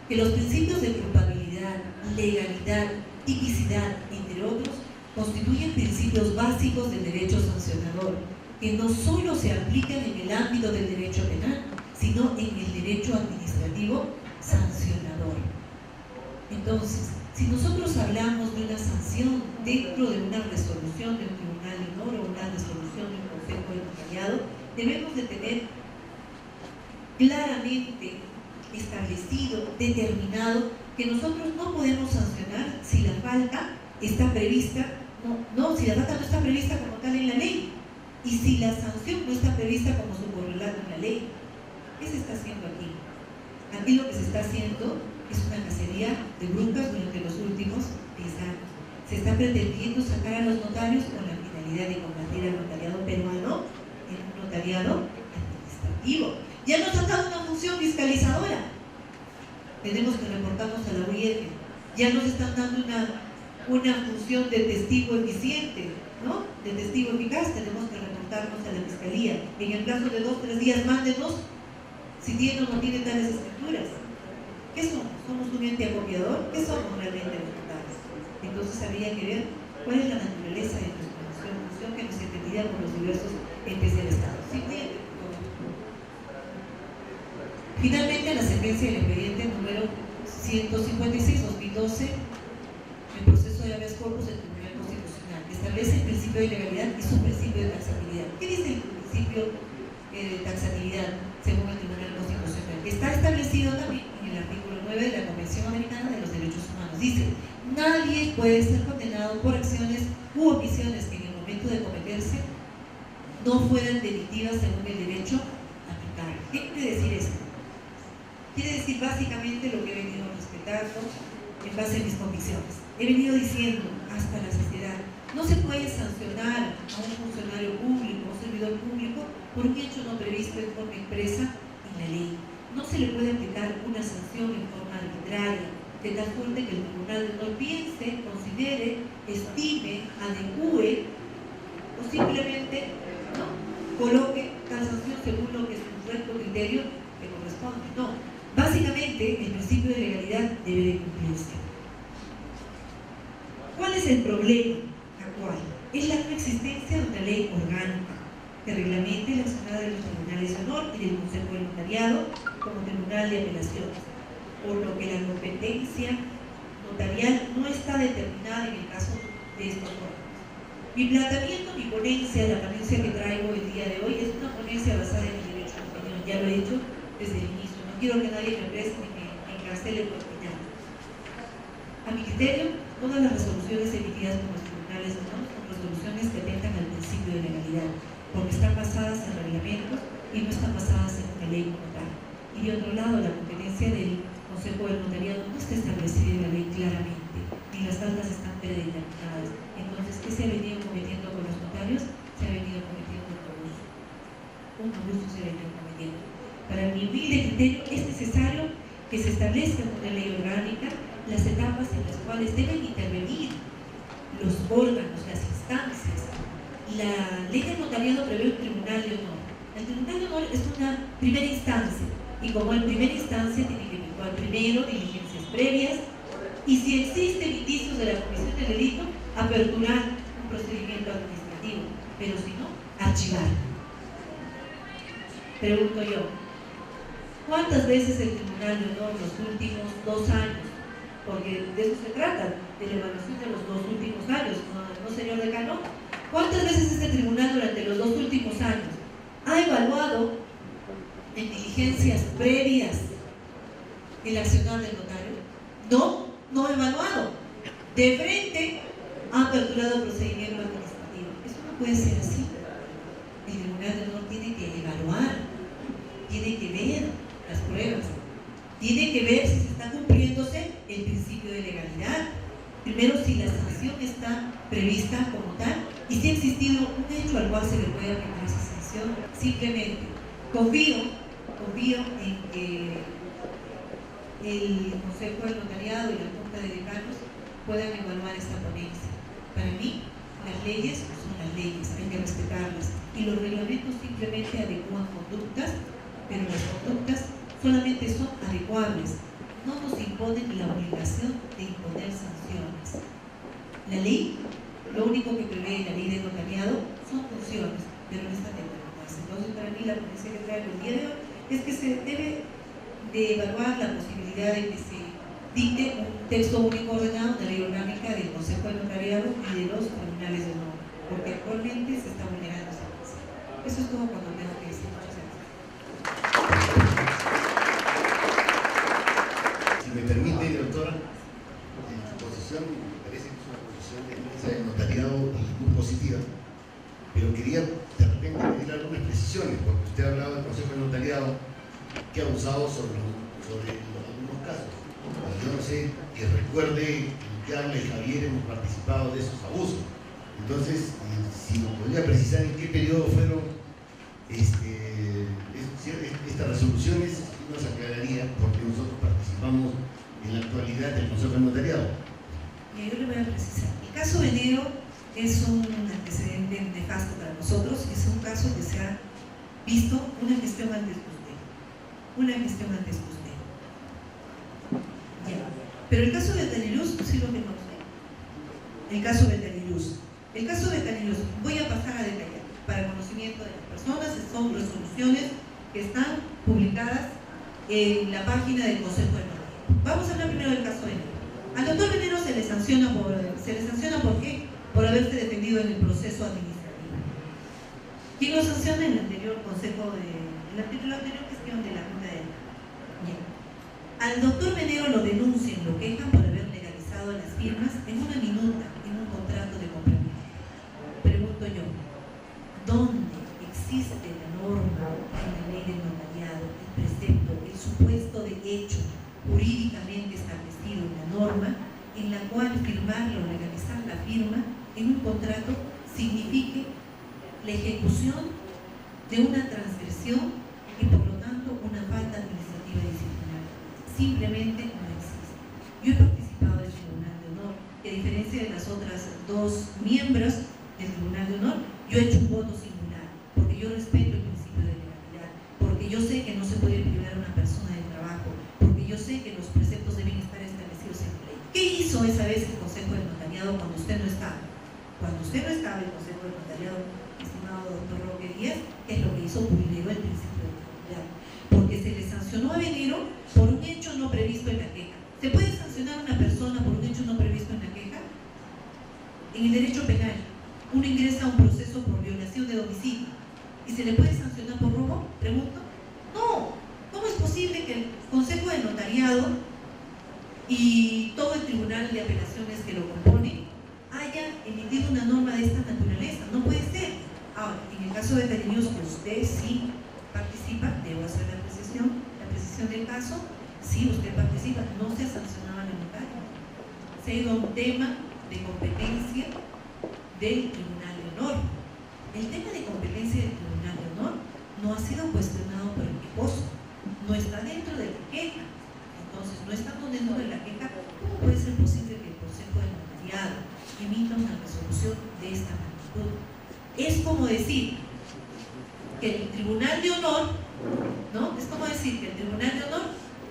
que los principios de culpabilidad, legalidad, tipicidad, entre otros, constituyen principios básicos del derecho sancionador, que no solo se aplican en el ámbito del derecho penal, sino en el derecho administrativo sancionador. Entonces, si nosotros hablamos de una sanción dentro de una resolución de un tribunal de honor o una resolución de un consejo de notariado, debemos de tener claramente establecido, determinado, que nosotros no podemos sancionar si la falta está prevista, si la falta no está prevista como tal en la ley, y si la sanción no está prevista como su correlato en la ley. ¿Qué se está haciendo aquí? Aquí lo que se está haciendo es una cacería de brujas durante los últimos 10 años. Se está pretendiendo sacar a los notarios con la finalidad de combatir al notariado peruano en un notariado administrativo. Ya nos han dado una función fiscalizadora. Tenemos que reportarnos a la UIF. Ya nos están dando una función de testigo eficiente, ¿no? De testigo eficaz. Tenemos que reportarnos a la fiscalía. En el plazo de 2 o 3 días, mándenos si tiene o no tiene tales escrituras? ¿Qué somos? ¿Somos un ente acopiador? ¿Qué somos realmente los notarios? Entonces habría que ver cuál es la naturaleza de nuestra función que nos es entendida por los diversos entes del Estado. Siguiente. Finalmente, la sentencia del expediente número 156-2012, el proceso de habeas corpus del Tribunal Constitucional, que establece el principio de legalidad y su principio de taxatividad. ¿Qué dice el principio de taxatividad según el Tribunal Constitucional? Está establecido también en el artículo 9 de la Convención Americana de los Derechos Humanos. Dice: nadie puede ser condenado por acciones u omisiones que en el momento de cometerse no fueran delictivas según el derecho aplicable. ¿Qué quiere decir esto? Quiere decir básicamente lo que he venido respetando en base a mis convicciones. He venido diciendo hasta la saciedad: no se puede sancionar a un funcionario público, a un servidor público, por un hecho no previsto en forma expresa en la ley. No se le puede aplicar una sanción en forma arbitraria, de tal suerte que el tribunal no piense, considere, estime, adecue o simplemente coloque tal sanción según lo que su recto criterio le corresponde. No. Básicamente, el principio de legalidad debe de cumplirse. ¿Cuál es el problema actual? Es la no existencia de una ley orgánica que reglamente la accionada de los tribunales de honor y del Consejo del Notariado como tribunal de apelaciones, por lo que la competencia notarial no está determinada en el caso de estos órganos. Mi planteamiento, mi ponencia, la ponencia que traigo el día de hoy, es una ponencia basada en el derecho de opinión. Ya lo he dicho desde el inicio. No quiero que nadie me preste ni me encarcele por opinar. A mi criterio, todas las resoluciones emitidas por los tribunales de honor son resoluciones que atentan al principio de legalidad, porque están basadas en reglamentos y no están basadas en una ley como tal. Y de otro lado, la competencia del Consejo del Notariado no está establecida en la ley claramente, ni las faltas están predeterminadas. Entonces, ¿qué se ha venido cometiendo con los notarios? Se ha venido cometiendo un abuso. Un abuso se ha venido cometiendo. Para mi humilde criterio, es necesario que se establezca en una ley orgánica las etapas en las cuales deben intervenir los órganos, las instancias. La ley del notariado prevé un tribunal de honor. El tribunal de honor es una primera instancia, y como en primera instancia tiene que efectuar primero diligencias previas, y si existen indicios de la comisión del delito, aperturar un procedimiento administrativo, pero si no, archivar. Pregunto yo, ¿cuántas veces el Tribunal de Honor los últimos 2 años, porque de eso se trata, de la evaluación de los 2 últimos años, ¿no, señor decano? ¿Cuántas veces este tribunal durante los 2 últimos años ha evaluado en diligencias previas el accionar del notario? No ha evaluado. De frente ha aperturado procedimiento administrativo. Eso no puede ser así. El Tribunal de Honor tiene que evaluar, tiene que ver las pruebas, tiene que ver si se está cumpliéndose el principio de legalidad. Primero, si la sanción está prevista como tal y si ha existido un hecho al cual se le puede aplicar esa sanción. Simplemente confío en que el Consejo del Notariado y la Junta de Decanos puedan evaluar esta ponencia. Para mí, las leyes son las leyes, hay que respetarlas, y los reglamentos simplemente adecúan conductas, pero las conductas solamente son adecuables, no nos imponen la obligación de imponer sanciones. La ley, lo único que prevé la ley de notariado son funciones, pero no están determinadas. Entonces, para mí, la ponencia que traigo el día de hoy es que se debe de evaluar la posibilidad de que se dicte un texto único ordenado, una ley orgánica del Consejo del Notariado y de los tribunales de honor, porque actualmente se está vulnerando esa cosa. Eso es todo cuando tengo que decir. Muchas gracias. Si me permite, doctora, en su posición, me parece que es una posición de defensa del notariado muy positiva, pero quería de repente pedir algunas precisiones, porque usted ha hablado del Consejo del Notariado que ha abusado sobre algunos casos. Yo no sé, que recuerde que Carla y Javier hemos participado de esos abusos. Entonces, si nos podría precisar en qué periodo fueron estas resoluciones, nos aclararía, porque nosotros participamos en la actualidad del Consejo del Notariado. Yo le voy a precisar. El caso Venero es un antecedente nefasto para nosotros, es un caso que se ha visto una gestión antes de usted. una gestión antes que usted. Ya. Pero el caso de Betaniluz sí lo conoce. El caso de Betaniluz. El caso de Betaniluz, voy a pasar a detallar para conocimiento de las personas. Son resoluciones que están publicadas en la página del Consejo de Notaría. Vamos a hablar primero del caso de Venero. Al doctor Venero se le sanciona ¿por qué? Por haberse defendido en el proceso administrativo. ¿Quién lo sanciona? En el anterior gestión de la Junta de Bien. Al doctor Venero lo denuncian, lo quejan por haber legalizado las firmas en una minuta, en un contrato de compraventa. Pregunto yo, ¿dónde existe la norma en la ley del notariado, el precepto, el supuesto de hecho jurídicamente establecido en la norma, en la cual firmar o legalizar la firma en un contrato signifique la ejecución de una transgresión y por lo tanto una falta administrativa disciplinaria? Simplemente no existe. Yo he participado del Tribunal de Honor, que a diferencia de las otras dos miembros del Tribunal de Honor, yo he hecho un voto singular, porque yo respeto el principio de legalidad, porque yo sé que no se puede privar a una persona del trabajo, porque yo sé que los preceptos deben estar establecidos en ley. ¿Qué hizo esa vez el Consejo del Notariado cuando usted no estaba? Cuando usted no estaba, el Consejo del Notariado, estimado doctor Roque Díaz, es lo que hizo vulneró el principio de legalidad, porque se le sancionó a Venero por un hecho no previsto en la queja. ¿Se puede sancionar a una persona por un hecho no previsto en la queja? En el derecho penal, uno ingresa a un proceso por violación de domicilio y se le puede sancionar por robo, pregunto. No, ¿cómo es posible que el Consejo de Notariado y todo el Tribunal de Apelaciones que lo compone haya emitido una norma de esta naturaleza? No puede ser. Ahora, en el caso de Betaniluz, que usted sí participa, debo hacer la precisión del caso, sí, usted participa, no se ha sancionado al notario. Se ha ido a un tema de competencia del Tribunal de Honor. El tema de competencia del Tribunal de Honor no ha sido cuestionado por el quejoso, no está dentro de la queja. Entonces, no estando dentro de la queja, ¿cómo puede ser posible que el Consejo de Notariado emita una resolución de esta magnitud? Es como decir que el Tribunal de Honor, ¿no? Es como decir que el Tribunal de Honor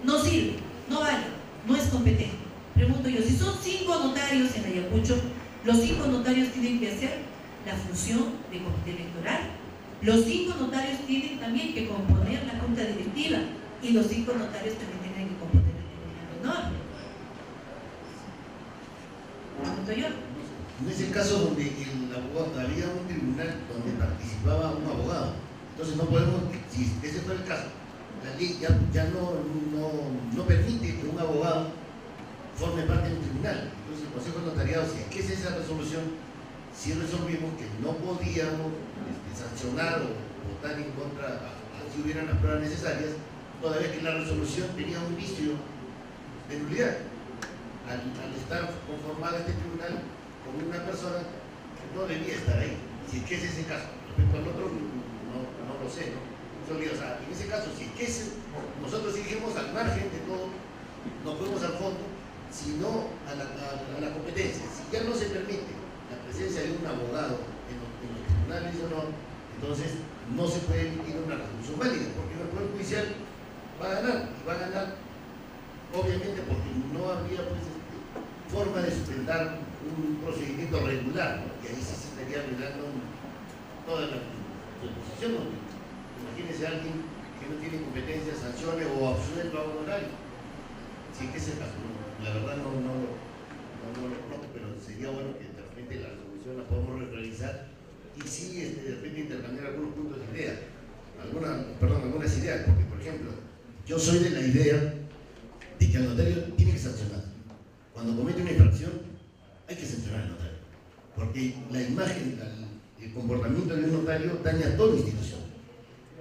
no sirve, no vale, no es competente. Pregunto yo, si son 5 notarios en Ayacucho, los 5 notarios tienen que hacer la función de comité electoral. Los 5 notarios tienen también que componer la junta directiva y los 5 notarios también tienen que componer el Tribunal de Honor. Pregunto yo. En ese caso donde había un tribunal donde participaba un abogado, entonces no podemos, si ese fue el caso, la ley ya no permite que un abogado forme parte de un tribunal. Entonces el Consejo de Notariado, si es que es esa resolución, si resolvimos que no podíamos sancionar o votar en contra si hubieran las pruebas necesarias, toda vez que la resolución tenía un vicio de nulidad. Al estar conformado este tribunal con una persona que no debía estar ahí. Si es que es ese caso. Respecto al otro, no lo sé, ¿no? O sea, en ese caso, si es que nosotros dijimos al margen de todo, no fuimos al fondo, sino a la competencia. Si ya no se permite la presencia de un abogado en los tribunales de honor, entonces no se puede emitir una resolución válida, porque el Poder Judicial va a ganar, y va a ganar obviamente porque no habría forma de sustentar un procedimiento regular, ¿no? Que ahí sí se estaría violando toda la posición, ¿no? Imagínese a alguien que no tiene competencia, sancione o absuelto a un honorario. Si es que es el caso, la verdad no lo conozco, pero sería bueno que de repente la resolución la podamos realizar y sí de repente intercambiar algunos puntos de idea, algunas ideas, porque por ejemplo, yo soy de la idea de que al notario tiene que sancionar. Cuando comete una infracción, hay que sancionar al notario, porque la imagen, el comportamiento de un notario daña a toda la institución.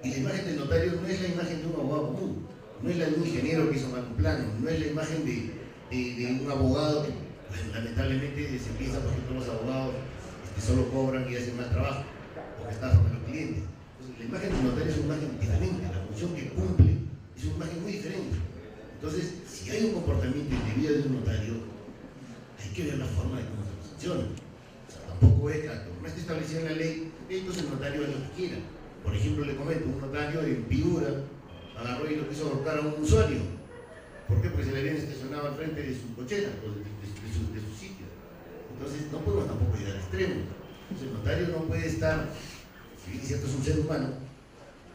Y la imagen del notario no es la imagen de un abogado común, no es la de un ingeniero que hizo mal un plano, no es la imagen de un abogado que, pues, lamentablemente se piensa porque todos los abogados solo cobran y hacen más trabajo, o que estafan a los clientes. Entonces, la imagen del notario es una imagen diferente, la función que cumple es una imagen muy diferente. Entonces, si hay un comportamiento indebido de un notario, hay que ver la forma de cómo se lo sanciona. O sea, tampoco es que no esté establecido en la ley, entonces el notario es lo que quiera. Por ejemplo, le comento, un notario en Piura, agarró y lo quiso ahorcar a un usuario. ¿Por qué? Porque se le habían estacionado al frente de su cochera, de su sitio. Entonces no podemos tampoco llegar al extremo. Entonces, el notario no puede estar, si bien es cierto, es un ser humano,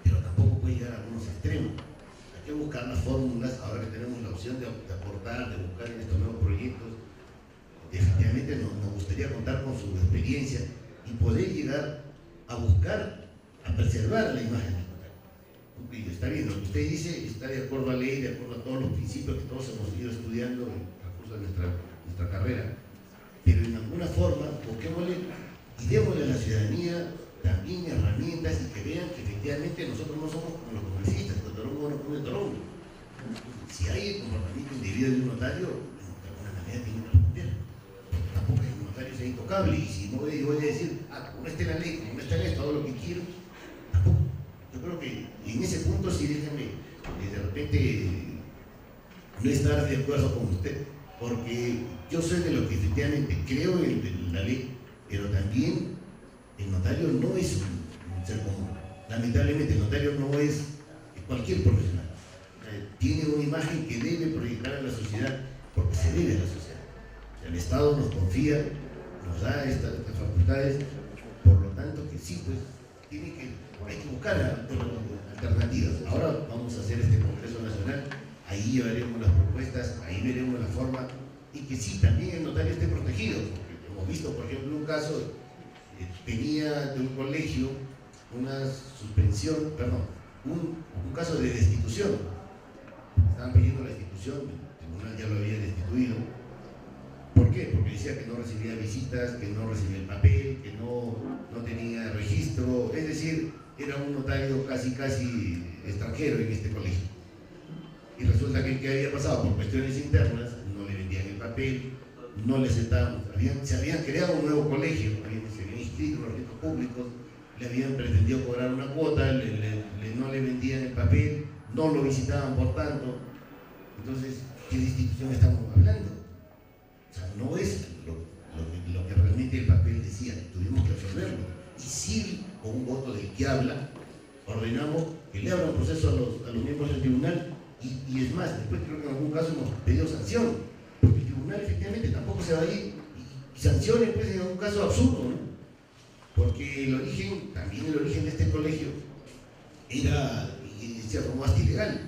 pero tampoco puede llegar a algunos extremos. Hay que buscar las fórmulas, ahora que tenemos la opción de aportar, de buscar en estos nuevos proyectos. Definitivamente nos gustaría contar con su experiencia y poder llegar a buscar, a preservar la imagen del notario. Y está bien, lo que usted dice está de acuerdo a la ley, de acuerdo a todos los principios que todos hemos ido estudiando en el curso de nuestra carrera, pero en alguna forma busquémosle y démosle a la ciudadanía también herramientas y que vean que efectivamente nosotros no somos como los congresistas, que Torongo no come Torongo. Si hay el comportamiento indebido de un notario, de alguna manera tiene que responder. Tampoco el notario sea intocable, y si no voy a decir, como no está en la ley, como no está en esto, todo lo que quiero, tampoco. Yo creo que en ese punto sí déjame de repente no estar de acuerdo con usted, porque yo soy de lo que efectivamente creo en la ley, pero también el notario no es un ser común. Lamentablemente el notario no es cualquier profesional. Tiene una imagen que debe proyectar a la sociedad porque se debe a la sociedad. El Estado nos confía, nos da estas facultades, por lo tanto que sí, pues hay que buscar alternativas. Ahora vamos a hacer este Congreso Nacional, ahí llevaremos las propuestas, ahí veremos la forma, y que sí, también el notario esté protegido. Porque hemos visto, por ejemplo, un caso, venía de un colegio una suspensión, perdón, un caso de destitución. Estaban pidiendo la destitución, el tribunal ya lo había destituido. ¿Por qué? Porque decía que no recibía visitas, que no recibía el papel, que no tenía registro, es decir, era un notario casi extranjero en este colegio. Y resulta que el que había pasado por cuestiones internas, no le vendían el papel, no le aceptaban, se habían creado un nuevo colegio, se habían inscrito en los registros públicos, le habían pretendido cobrar una cuota, no le vendían el papel, no lo visitaban por tanto. Entonces, ¿qué institución estamos hablando? O sea, no es lo que realmente el papel decía, tuvimos que resolverlo. Y sí, con un voto del que habla, ordenamos que le abra un proceso a los miembros del tribunal, y es más, después creo que en algún caso hemos pedido sanción, porque el tribunal efectivamente tampoco se va a ir y sancione pues, en algún caso absurdo, ¿no? Porque el origen de este colegio era, se formó hasta ilegal.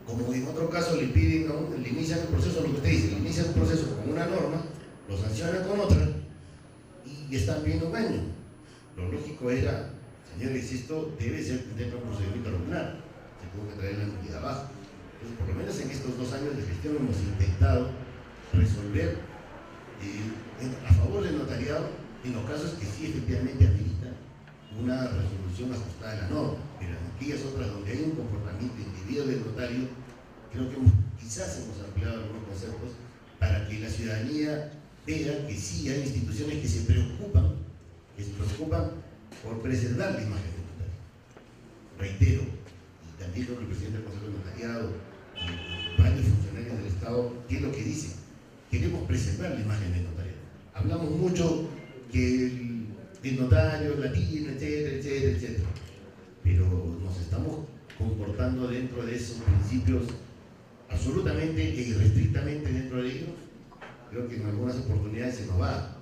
Como en otro caso le piden, le inician el proceso, lo que usted dice, le inician un proceso con una norma, lo sancionan con otra y están pidiendo un año. Lo lógico era, señores, esto debe ser dentro de un procedimiento regular, se tuvo que traer la nulidad abajo. Entonces, por lo menos en estos 2 años de gestión hemos intentado resolver a favor del notariado en los casos que sí efectivamente ameritan una resolución ajustada a la norma, pero en aquellas otras donde hay un comportamiento indebido del notario, creo que quizás hemos ampliado algunos conceptos para que la ciudadanía vea que sí hay instituciones que se preocupan por preservar la imagen del notario. Reitero, y también creo que el presidente del Consejo de Notariado y varios funcionarios del Estado, ¿qué es lo que dicen? Queremos preservar la imagen del notario. Hablamos mucho que el notario latino, etcétera, etcétera, etcétera. Pero nos estamos comportando dentro de esos principios absolutamente e irrestrictamente dentro de ellos. Creo que en algunas oportunidades se nos va.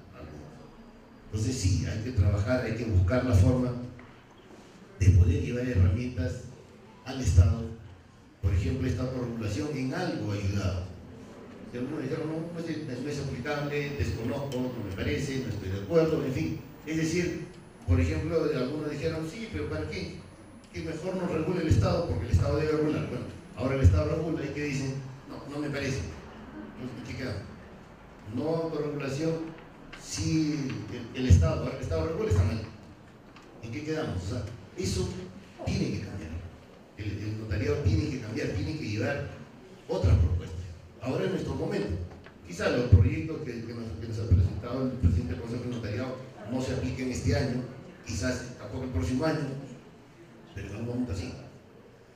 Entonces sí, hay que trabajar, hay que buscar la forma de poder llevar herramientas al Estado. Por ejemplo, esta autorregulación en algo ha ayudado. Si algunos dijeron, no es aplicable, desconozco, no me parece, no estoy de acuerdo, en fin. Es decir, por ejemplo, algunos dijeron, sí, pero ¿para qué? Que mejor nos regule el Estado, porque el Estado debe regular. Bueno, ahora el Estado regula y que dicen, no me parece. Entonces, ¿qué queda? No autorregulación, si el Estado regula, está mal. ¿En qué quedamos? O sea, eso tiene que cambiar. El notariado tiene que cambiar, tiene que llevar otras propuestas. Ahora es nuestro momento. Quizás los proyectos que nos ha presentado el presidente del Consejo de Notariado no se apliquen este año, quizás tampoco el próximo año, pero en algún momento así.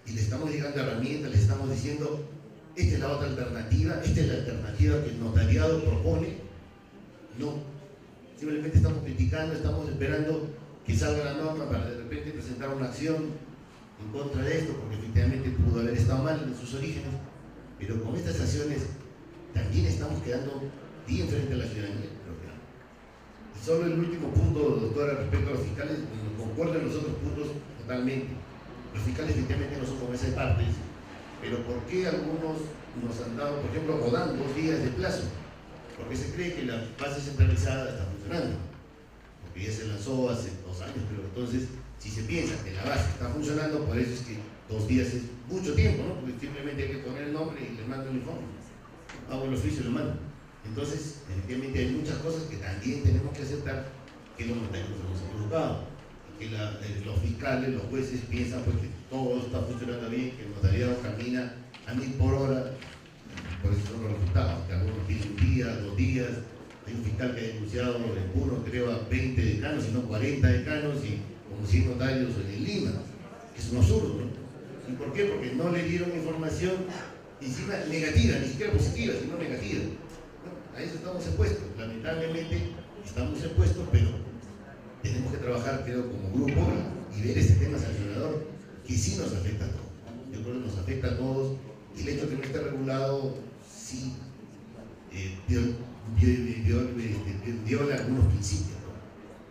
Y le estamos llegando herramientas, le estamos diciendo, esta es la otra alternativa, esta es la alternativa que el notariado propone. No, simplemente estamos criticando, estamos esperando que salga la norma para de repente presentar una acción en contra de esto, porque efectivamente pudo haber estado mal en sus orígenes, pero con estas acciones también estamos quedando bien frente a la ciudadanía. Y solo el último punto, doctora, respecto a los fiscales, concuerdo en los otros puntos totalmente. Los fiscales efectivamente no son como esas partes, pero ¿por qué algunos nos han dado, por ejemplo, o dan 2 días de plazo? Porque se cree que la base centralizada está funcionando, porque ya se lanzó hace 2 años, pero entonces, si se piensa que la base está funcionando, por eso es que 2 días es mucho tiempo, ¿no? Porque simplemente hay que poner el nombre y le mando el informe, hago el oficio y lo mando. Entonces, efectivamente hay muchas cosas que también tenemos que aceptar que los notarios nos hemos equivocado, que los fiscales, los jueces piensan pues, que todo está funcionando bien, que el notariado camina a 1000 por hora, por eso son los resultados, que algunos piden 1 día, 2 días. Hay un fiscal que ha denunciado en uno, creo, a 20 decanos, sino 40 decanos y como 100 notarios en Lima, que es un absurdo, ¿no? ¿Y por qué? Porque no le dieron información encima negativa, ni siquiera positiva, sino negativa. Bueno, a eso estamos expuestos, lamentablemente estamos expuestos, pero tenemos que trabajar, creo, como grupo y ver ese tema sancionador que sí nos afecta a todos. Yo creo que nos afecta a todos y el hecho de que no esté regulado sí viola algunos principios, ¿no?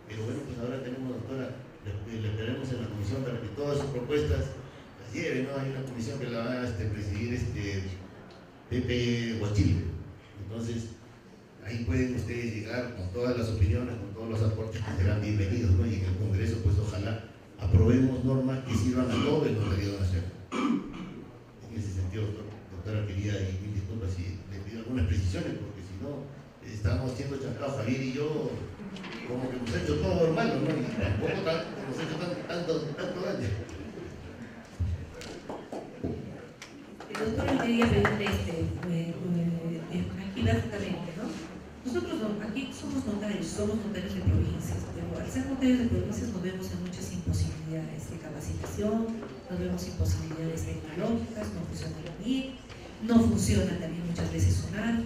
Pero bueno, pues ahora tenemos, doctora, le esperemos en la comisión para que todas sus propuestas las lleve, ¿no? Hay una comisión que la va a presidir Pepe Huachillo. Entonces, ahí pueden ustedes llegar con todas las opiniones, con todos los aportes que serán bienvenidos, ¿no? Y en el Congreso, pues ojalá aprobemos normas que sirvan a todo el notariado nacional. En ese sentido, doctora, quería, y mil disculpas si le pido algunas precisiones, porque si no, estamos siendo chancados Javier y yo, como que hemos hecho todo normal, ¿no? Y tampoco hemos hecho tanto daño. Doctora, quería pedirle aquí básicamente, ¿no? Nosotros aquí somos notarios de provincias, pero al ser notarios de provincias nos vemos en muchas imposibilidades de capacitación, nos vemos imposibilidades tecnológicas, no funciona la NIC, no funciona también muchas veces SUNAT,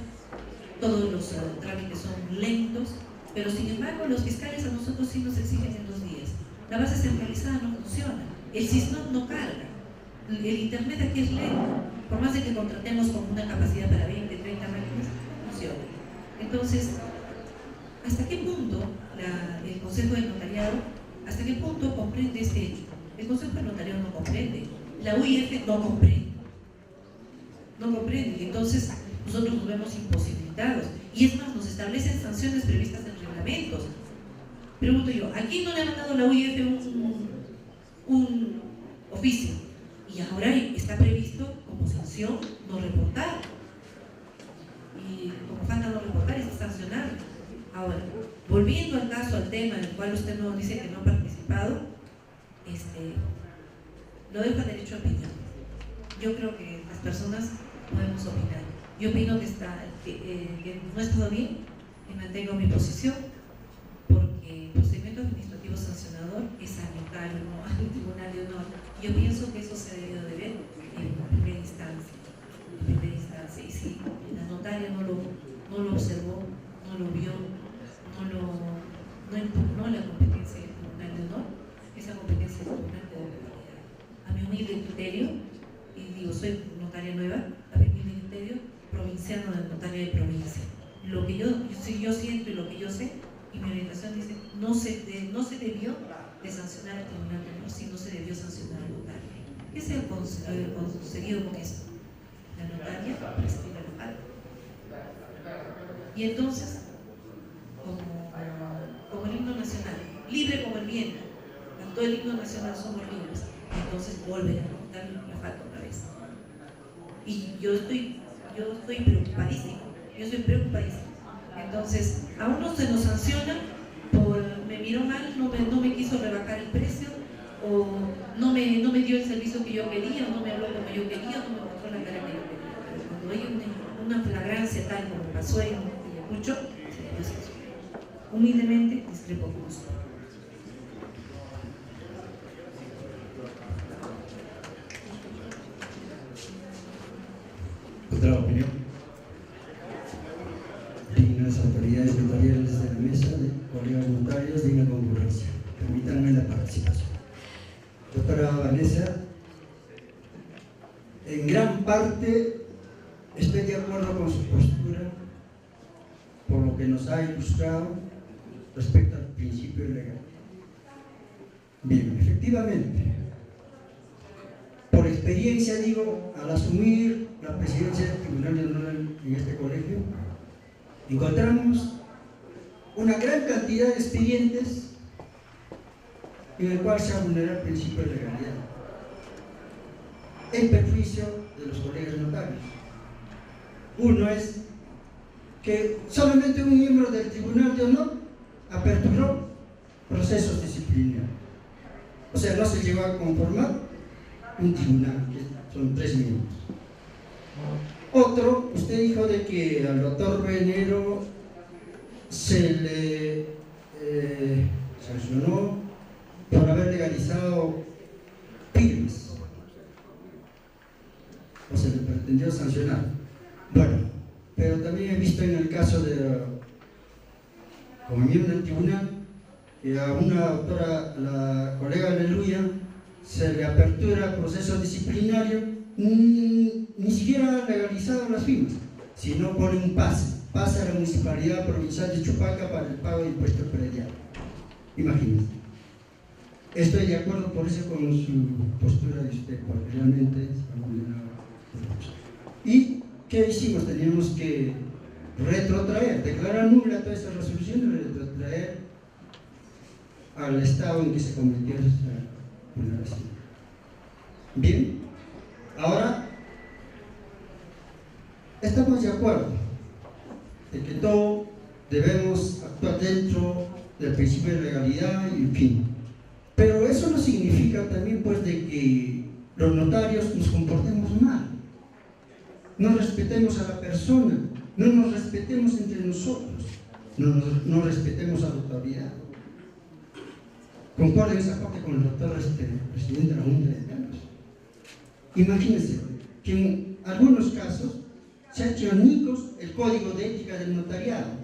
todos los trámites son lentos, pero sin embargo los fiscales a nosotros sí nos exigen en 2 días. La base centralizada no funciona, el SISNOT no carga, el internet aquí es lento, por más de que contratemos con una capacidad para 20, 30 máquinas, no funciona. Entonces, ¿hasta qué punto el Consejo del Notariado, hasta qué punto comprende este hecho? El Consejo del Notariado no comprende, la UIF no comprende, y entonces nosotros nos vemos imposibilitados, y es más, nos establecen sanciones previstas en reglamentos. Pregunto yo, ¿aquí no le ha mandado la UIF un oficio? Y ahora está previsto como sanción no reportar. Y como falta no reportar, está sancionado. Ahora, volviendo al caso, al tema del cual usted no dice que no ha participado, lo dejo a derecho a opinión. Yo creo que las personas podemos opinar. Yo opino que no ha estado bien y mantengo mi posición, porque el procedimiento administrativo sancionador es arbitrario, no al Tribunal de Honor. Yo pienso que eso se ha debido de ver en primera instancia. Y si la notaria no lo observó, no lo vio, no impugnó la competencia del Tribunal de Honor, esa competencia del Tribunal de Honor. A mi humilde criterio, y digo, soy notaria nueva, a mi humilde criterio, provinciano de notaria de provincia. Lo que yo siento y lo que yo sé, y mi orientación dice, no se debió de sancionar al Tribunal de Honor, sino se debió sancionar al notario. ¿Qué se ha conseguido con esto? La notaria prescribe la falta. Y entonces, como el himno nacional, libre como el viento, cantó el himno nacional, somos libres, entonces vuelven a contar la falta otra vez. Y yo estoy preocupadísima, Entonces, a uno se nos sanciona me miró mal, no me quiso rebajar el precio, o no me dio el servicio que yo quería, o no me habló como yo quería, o no me mostró la cara que yo quería. Pero cuando hay una flagrancia tal como pasó en Ayacucho, se debe sancionar. Humildemente discrepo con usted. Otra opinión. Dignas autoridades notariales de la mesa, colegas notarios, digna concurrencia. Permítanme la participación. Doctora Vanessa en gran parte estoy de acuerdo con su postura por lo que nos ha ilustrado respecto al principio legal. Bien, efectivamente, por experiencia digo, al asumir la presidencia del Tribunal de Honor en este colegio, encontramos una gran cantidad de expedientes en el cual se ha vulnerado el principio de legalidad en perjuicio de los colegas notarios. Uno es que solamente un miembro del Tribunal de Honor aperturó procesos disciplinarios. O sea, no se llegó a conformar un tribunal, que son 3 miembros. Otro, usted dijo de que al doctor Venero se le sancionó por haber legalizado pymes, o se le pretendió sancionar. Bueno, pero también he visto en el caso de, como miembro del tribunal, que a una doctora, la colega Aleluya, se le apertura proceso disciplinario, ni siquiera ha legalizado las firmas, sino pone un pase a la Municipalidad Provincial de Chupaca para el pago de impuesto predial. Imagínense. Estoy de acuerdo por eso con su postura de usted, porque realmente está vulnerado. ¿Y qué hicimos? Teníamos que retrotraer, declarar nula toda esta resolución y retrotraer al estado en que se cometió esta vulneración. Bien, ahora estamos de acuerdo de que todo debemos actuar dentro del principio de legalidad y en fin. Pero eso no significa también pues de que los notarios nos comportemos mal, no respetemos a la persona, no nos respetemos entre nosotros, no respetemos a la autoridad. Concuerdo en esa parte con el doctor presidente de la Junta de Estados. Imagínense que en algunos casos se ha hecho añicos el código de ética del notariado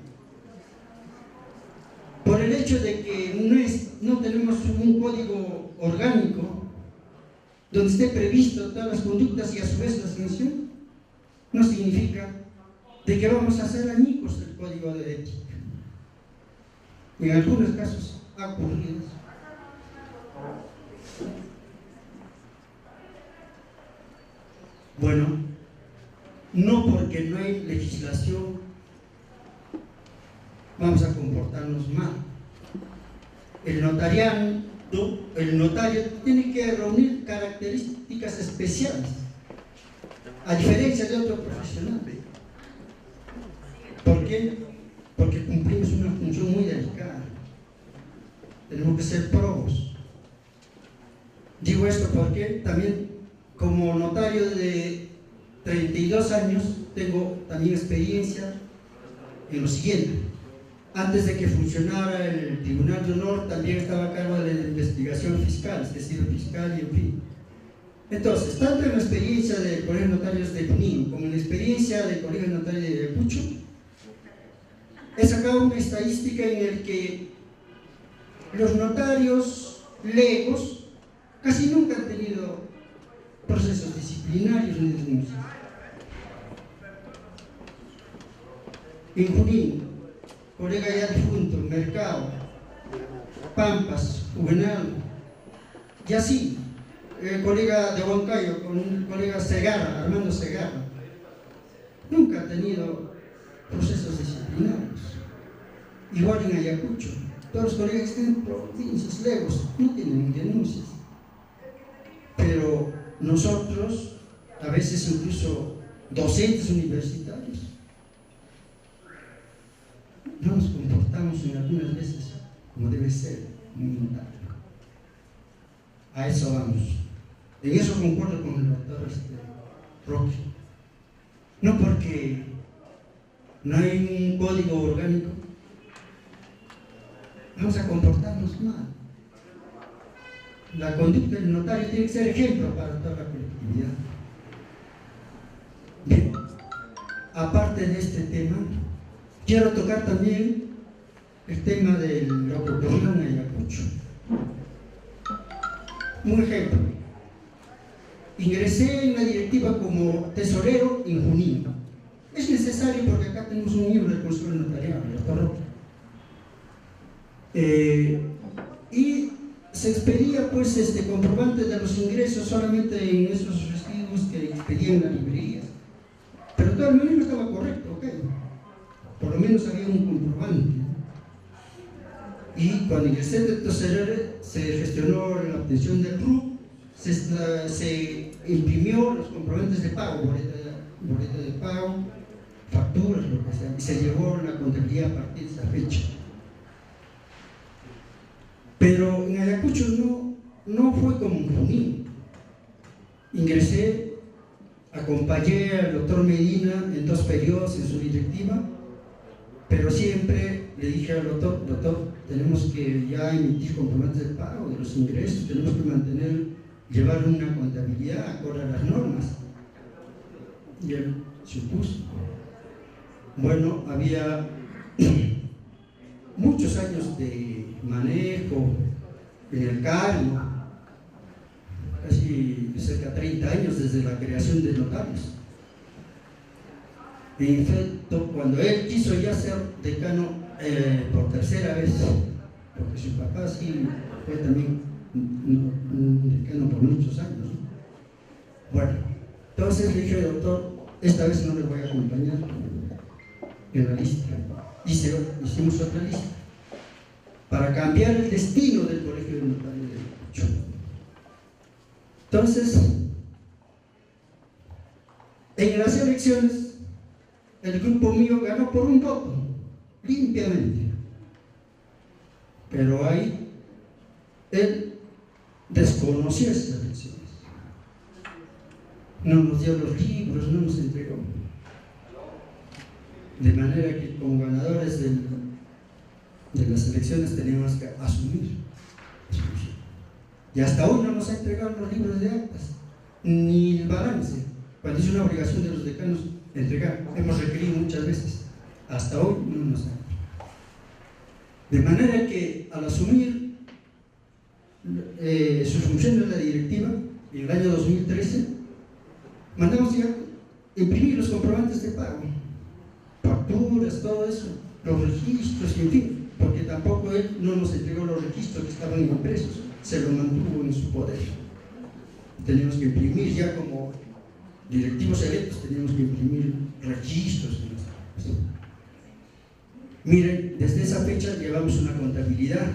por el hecho de que no tenemos un código orgánico donde esté previsto todas las conductas y a su vez la sanción. No significa de que vamos a hacer añicos el código de ética. En algunos casos ha ocurrido eso. Bueno, no porque no hay legislación vamos a comportarnos mal. El notario tiene que reunir características especiales, a diferencia de otro profesional. ¿Por qué? Porque cumplimos una función muy delicada. Tenemos que ser probos. Digo esto porque también como notario de 32 años tengo también experiencia en lo siguiente. Antes de que funcionara el Tribunal de Honor, también estaba a cargo de la investigación fiscal, es decir, fiscal y en fin. Entonces, tanto en la experiencia del Colegio de Notarios de Junín como en la experiencia del Colegio de Notarios de Ayacucho, he sacado una estadística en la que los notarios legos casi nunca han tenido procesos disciplinarios ni denuncias. En Junín, colega ya difunto, Mercado, Pampas, Juvenal, y así, el colega de Huancayo, con el colega Segarra, Armando Segarra, nunca ha tenido procesos disciplinarios. Igual en Ayacucho, todos los colegas que están en provincias legos no tienen denuncias. Pero nosotros, a veces incluso docentes universitarios, no nos comportamos en algunas veces como debe ser un notario. A eso vamos. En eso concuerdo con el doctor Roque. No porque no hay un código orgánico, vamos a comportarnos mal. La conducta del notario tiene que ser ejemplo para toda la colectividad. Bien, aparte de este tema, quiero tocar también el tema de lo que ocurrió en Ayacucho. Un ejemplo. ingresé en la directiva como tesorero en Junín. Es necesario porque acá tenemos un miembro del Consejo Notarial, el doctor Roque. Y se expedía pues comprobante de los ingresos solamente en esos residuos que expedían las librerías. Pero todo el menos estaba correcto, ok. Por lo menos había un comprobante. Y cuando ingresé de tesorero se gestionó la obtención del RUP, se imprimió los comprobantes de pago, boleta de pago, facturas, lo que sea, y se llevó la contabilidad a partir de esa fecha. Pero en Ayacucho no fue como en Junín. Ingresé, acompañé al doctor Medina en 2 periodos en su directiva, pero siempre le dije al doctor, tenemos que ya emitir comprobantes de pago de los ingresos, tenemos que llevar una contabilidad acorde a las normas. Y él se opuso. Bueno, había muchos años de manejo en el cargo, casi cerca de 30 años desde la creación de notarios. En efecto, cuando él quiso ya ser decano por tercera vez, porque su papá sí fue también un decano por muchos años, ¿no? Bueno, entonces le dije, doctor, esta vez no le voy a acompañar en la lista. Hicimos otra lista para cambiar el destino del Colegio de Notarios de Ayacucho. Entonces, en las elecciones, el grupo mío ganó por un voto, limpiamente. Pero ahí, él desconoció esas elecciones. No nos dio los libros, no nos entregó. De manera que como ganadores de las elecciones teníamos que asumir. Y hasta hoy no nos ha entregado los libros de actas, ni el balance, cuando es una obligación de los decanos entregar. Hemos requerido muchas veces, hasta hoy no nos ha entregado. De manera que al asumir sus funciones en la directiva, en el año 2013, mandamos ya imprimir los comprobantes de pago, facturas, todo eso, los registros, en fin, porque tampoco él no nos entregó los registros que estaban impresos, se los mantuvo en su poder. Teníamos que imprimir ya como directivos electos, teníamos que imprimir registros. Miren, desde esa fecha llevamos una contabilidad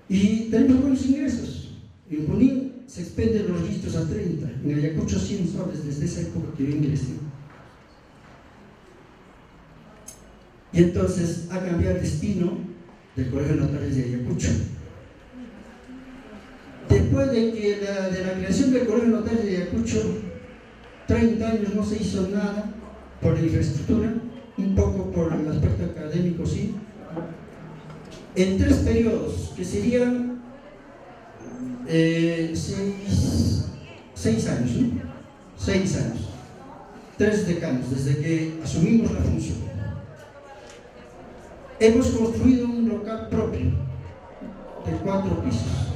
y tenemos buenos ingresos. En Junín se expenden los registros a 30, en Ayacucho 100 soles desde esa época que yo ingresé. Y entonces ha cambiado el destino del Colegio de Notarios de Ayacucho. Después de la creación del Colegio de Notarios de Ayacucho, 30 años no se hizo nada por la infraestructura, un poco por el aspecto académico, sí. En 3 periodos, que serían 6 años, ¿no? 6 años, 3 decanos, desde que asumimos la función. Hemos construido un local propio de 4 pisos,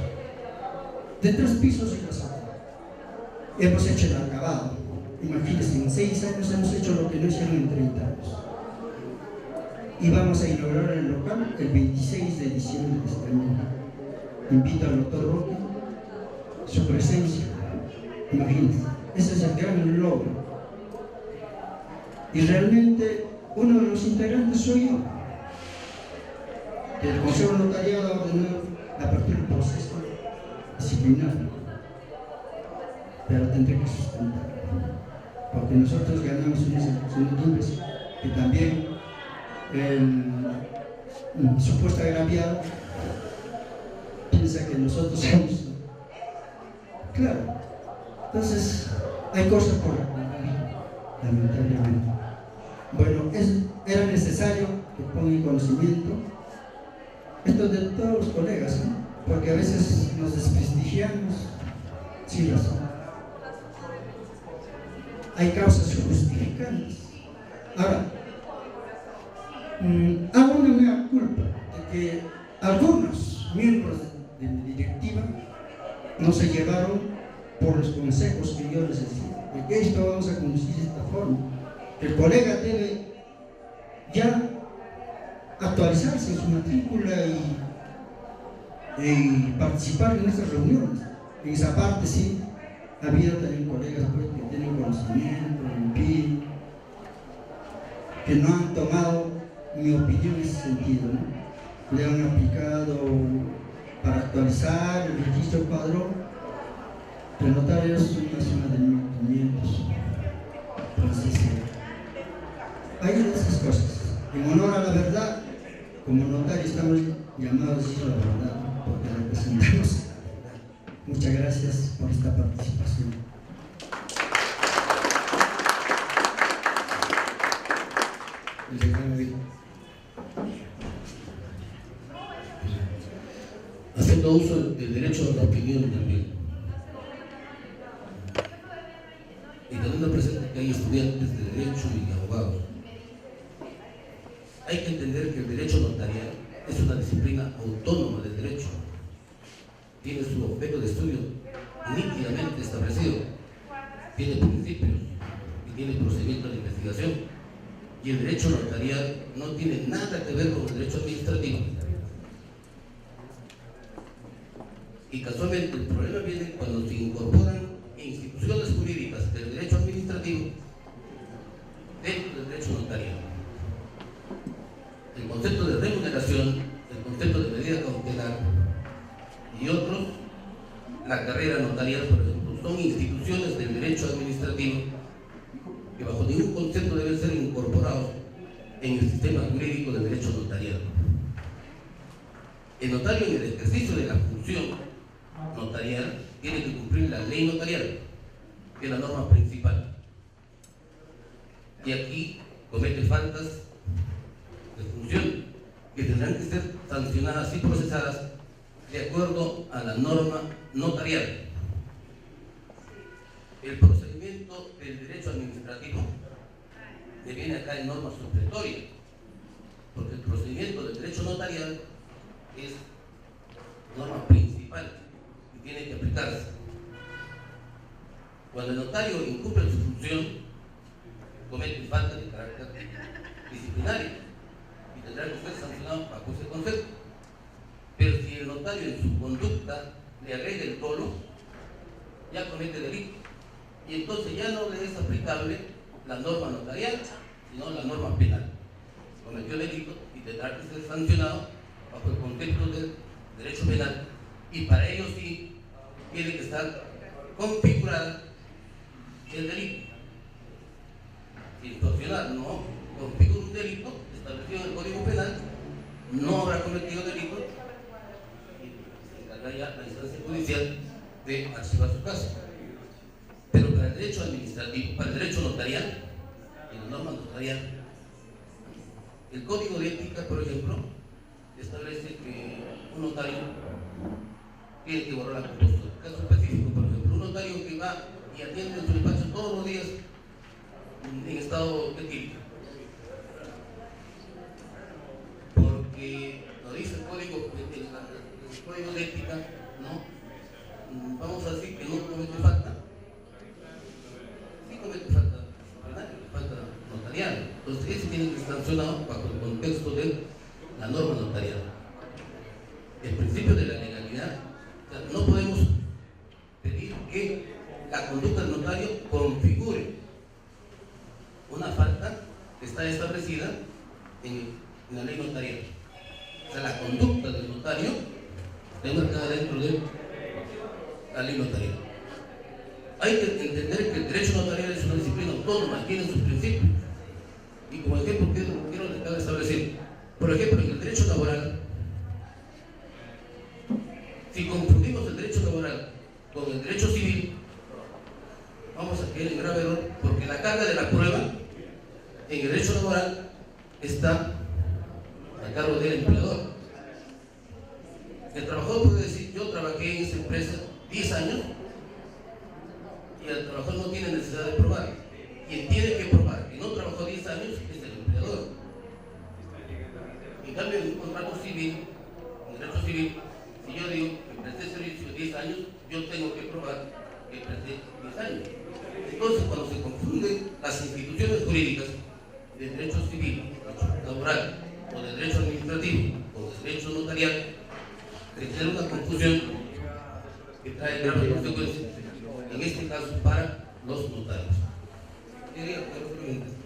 de 3 pisos y la sala. Hemos hecho el acabado. Imagínense, en 6 años hemos hecho lo que no hicieron en 30 años. Y vamos a inaugurar el local el 26 de diciembre de este año. Invito al doctor Roque, su presencia. Imagínense, ese es el gran logro. Y realmente uno de los integrantes soy yo. El Consejo Notarial ha ordenado la apertura del proceso disciplinario, pero tendré que sustentar, porque nosotros ganamos unas elecciones libres que también el supuesto agraviado piensa que nosotros somos. Claro, entonces hay cosas por aclarar, lamentablemente. Bueno, era necesario que ponga en conocimiento esto de todos los colegas, ¿no? Porque a veces nos desprestigiamos sin razón. Hay causas justificantes. Ahora, hago una mea culpa de que algunos miembros de mi directiva no se llevaron por los consejos que yo les decía, de que esto vamos a conducir de esta forma, que el colega debe ya actualizarse en su matrícula y participar en estas reuniones. En esa parte sí, ha habido también colegas pues, que tienen conocimiento, empírico, que no han tomado mi opinión en ese sentido, ¿no? Le han aplicado para actualizar el registro padrón, pero notarios es una suma de 1.500. Entonces, hay esas cosas. En honor a la verdad, como notarios estamos llamados a decir la verdad, ¿no? Porque representamos la verdad. Muchas gracias por esta participación. Haciendo uso del derecho a la opinión también, y teniendo presente que hay estudiantes de derecho y abogados, hay que entender que el derecho notarial es una disciplina autónoma del derecho, tiene su objeto de estudio nítidamente establecido, tiene principios y tiene procedimiento de investigación, y el derecho notarial no tiene nada que ver con el derecho administrativo. Y casualmente el problema viene cuando se incorporan instituciones jurídicas del derecho administrativo dentro del derecho notarial. El concepto de remuneración, el concepto de medida cautelar y otros, la carrera notarial, por ejemplo, son instituciones del derecho administrativo que bajo ningún concepto deben ser incorporados en el sistema jurídico del derecho notarial. El notario, en el ejercicio de la función notarial, tiene que cumplir la ley notarial, que es la norma principal. Y aquí comete faltas de función que tendrán que ser sancionadas y procesadas de acuerdo a la norma notarial. El procedimiento del derecho administrativo deviene acá en norma supletoria, porque el procedimiento del derecho notarial es norma principal y tiene que aplicarse. Cuando el notario incumple su función, comete falta de carácter disciplinario y tendrá que ser sancionado bajo ese concepto. Pero si el notario en su conducta le agrega el dolo, ya comete delito, y entonces ya no le es aplicable la norma notarial, sino la norma penal. Cometió delito y tendrá que ser sancionado bajo el concepto del derecho penal, y para ello sí tiene que estar configurada el delito. Si el funcionario no configura un delito establecido en el Código Penal, no habrá cometido delito y se encarga ya la instancia judicial de archivar su caso. Pero para el derecho administrativo, para el derecho notarial, en la norma notarial, el Código de Ética, por ejemplo, establece que un notario tiene que borrar la compostura. Caso específico, por ejemplo, un notario que va y atiende en su despacho todos los días en estado etílico, porque lo dice el código de ética, ¿no? Vamos a decir que no comete falta, sí comete falta disciplinaria, falta notarial. Entonces ese tiene que ser sancionado bajo el contexto de la norma notarial. El principio de la legalidad, o sea, no podemos pedir que la conducta del notario configure una falta que está establecida en la ley notarial. O sea, la conducta del notario está marcada dentro de la ley notarial. Hay que entender que el derecho notarial es una disciplina autónoma, tiene sus principios. Y como ejemplo quiero dejar de establecer, por ejemplo, en el derecho laboral, si confundimos el derecho laboral con el derecho civil, vamos a caer en grave error, porque la carga de la prueba en el derecho laboral está a cargo del empleador. El trabajador puede decir: yo trabajé en esa empresa 10 años, y el trabajador no tiene necesidad de probar. Quien tiene que probar que no trabajó 10 años es el empleador. En cambio, en un contrato civil, en el derecho civil, si yo digo que presté servicio 10 años, yo tengo que probar que presidente 10 años. Entonces, cuando se confunden las instituciones jurídicas de derecho civil, derecho laboral o de derecho administrativo o de derecho notarial, se genera una confusión que trae graves consecuencias, en este caso para los notarios. Quería que lo pregunten.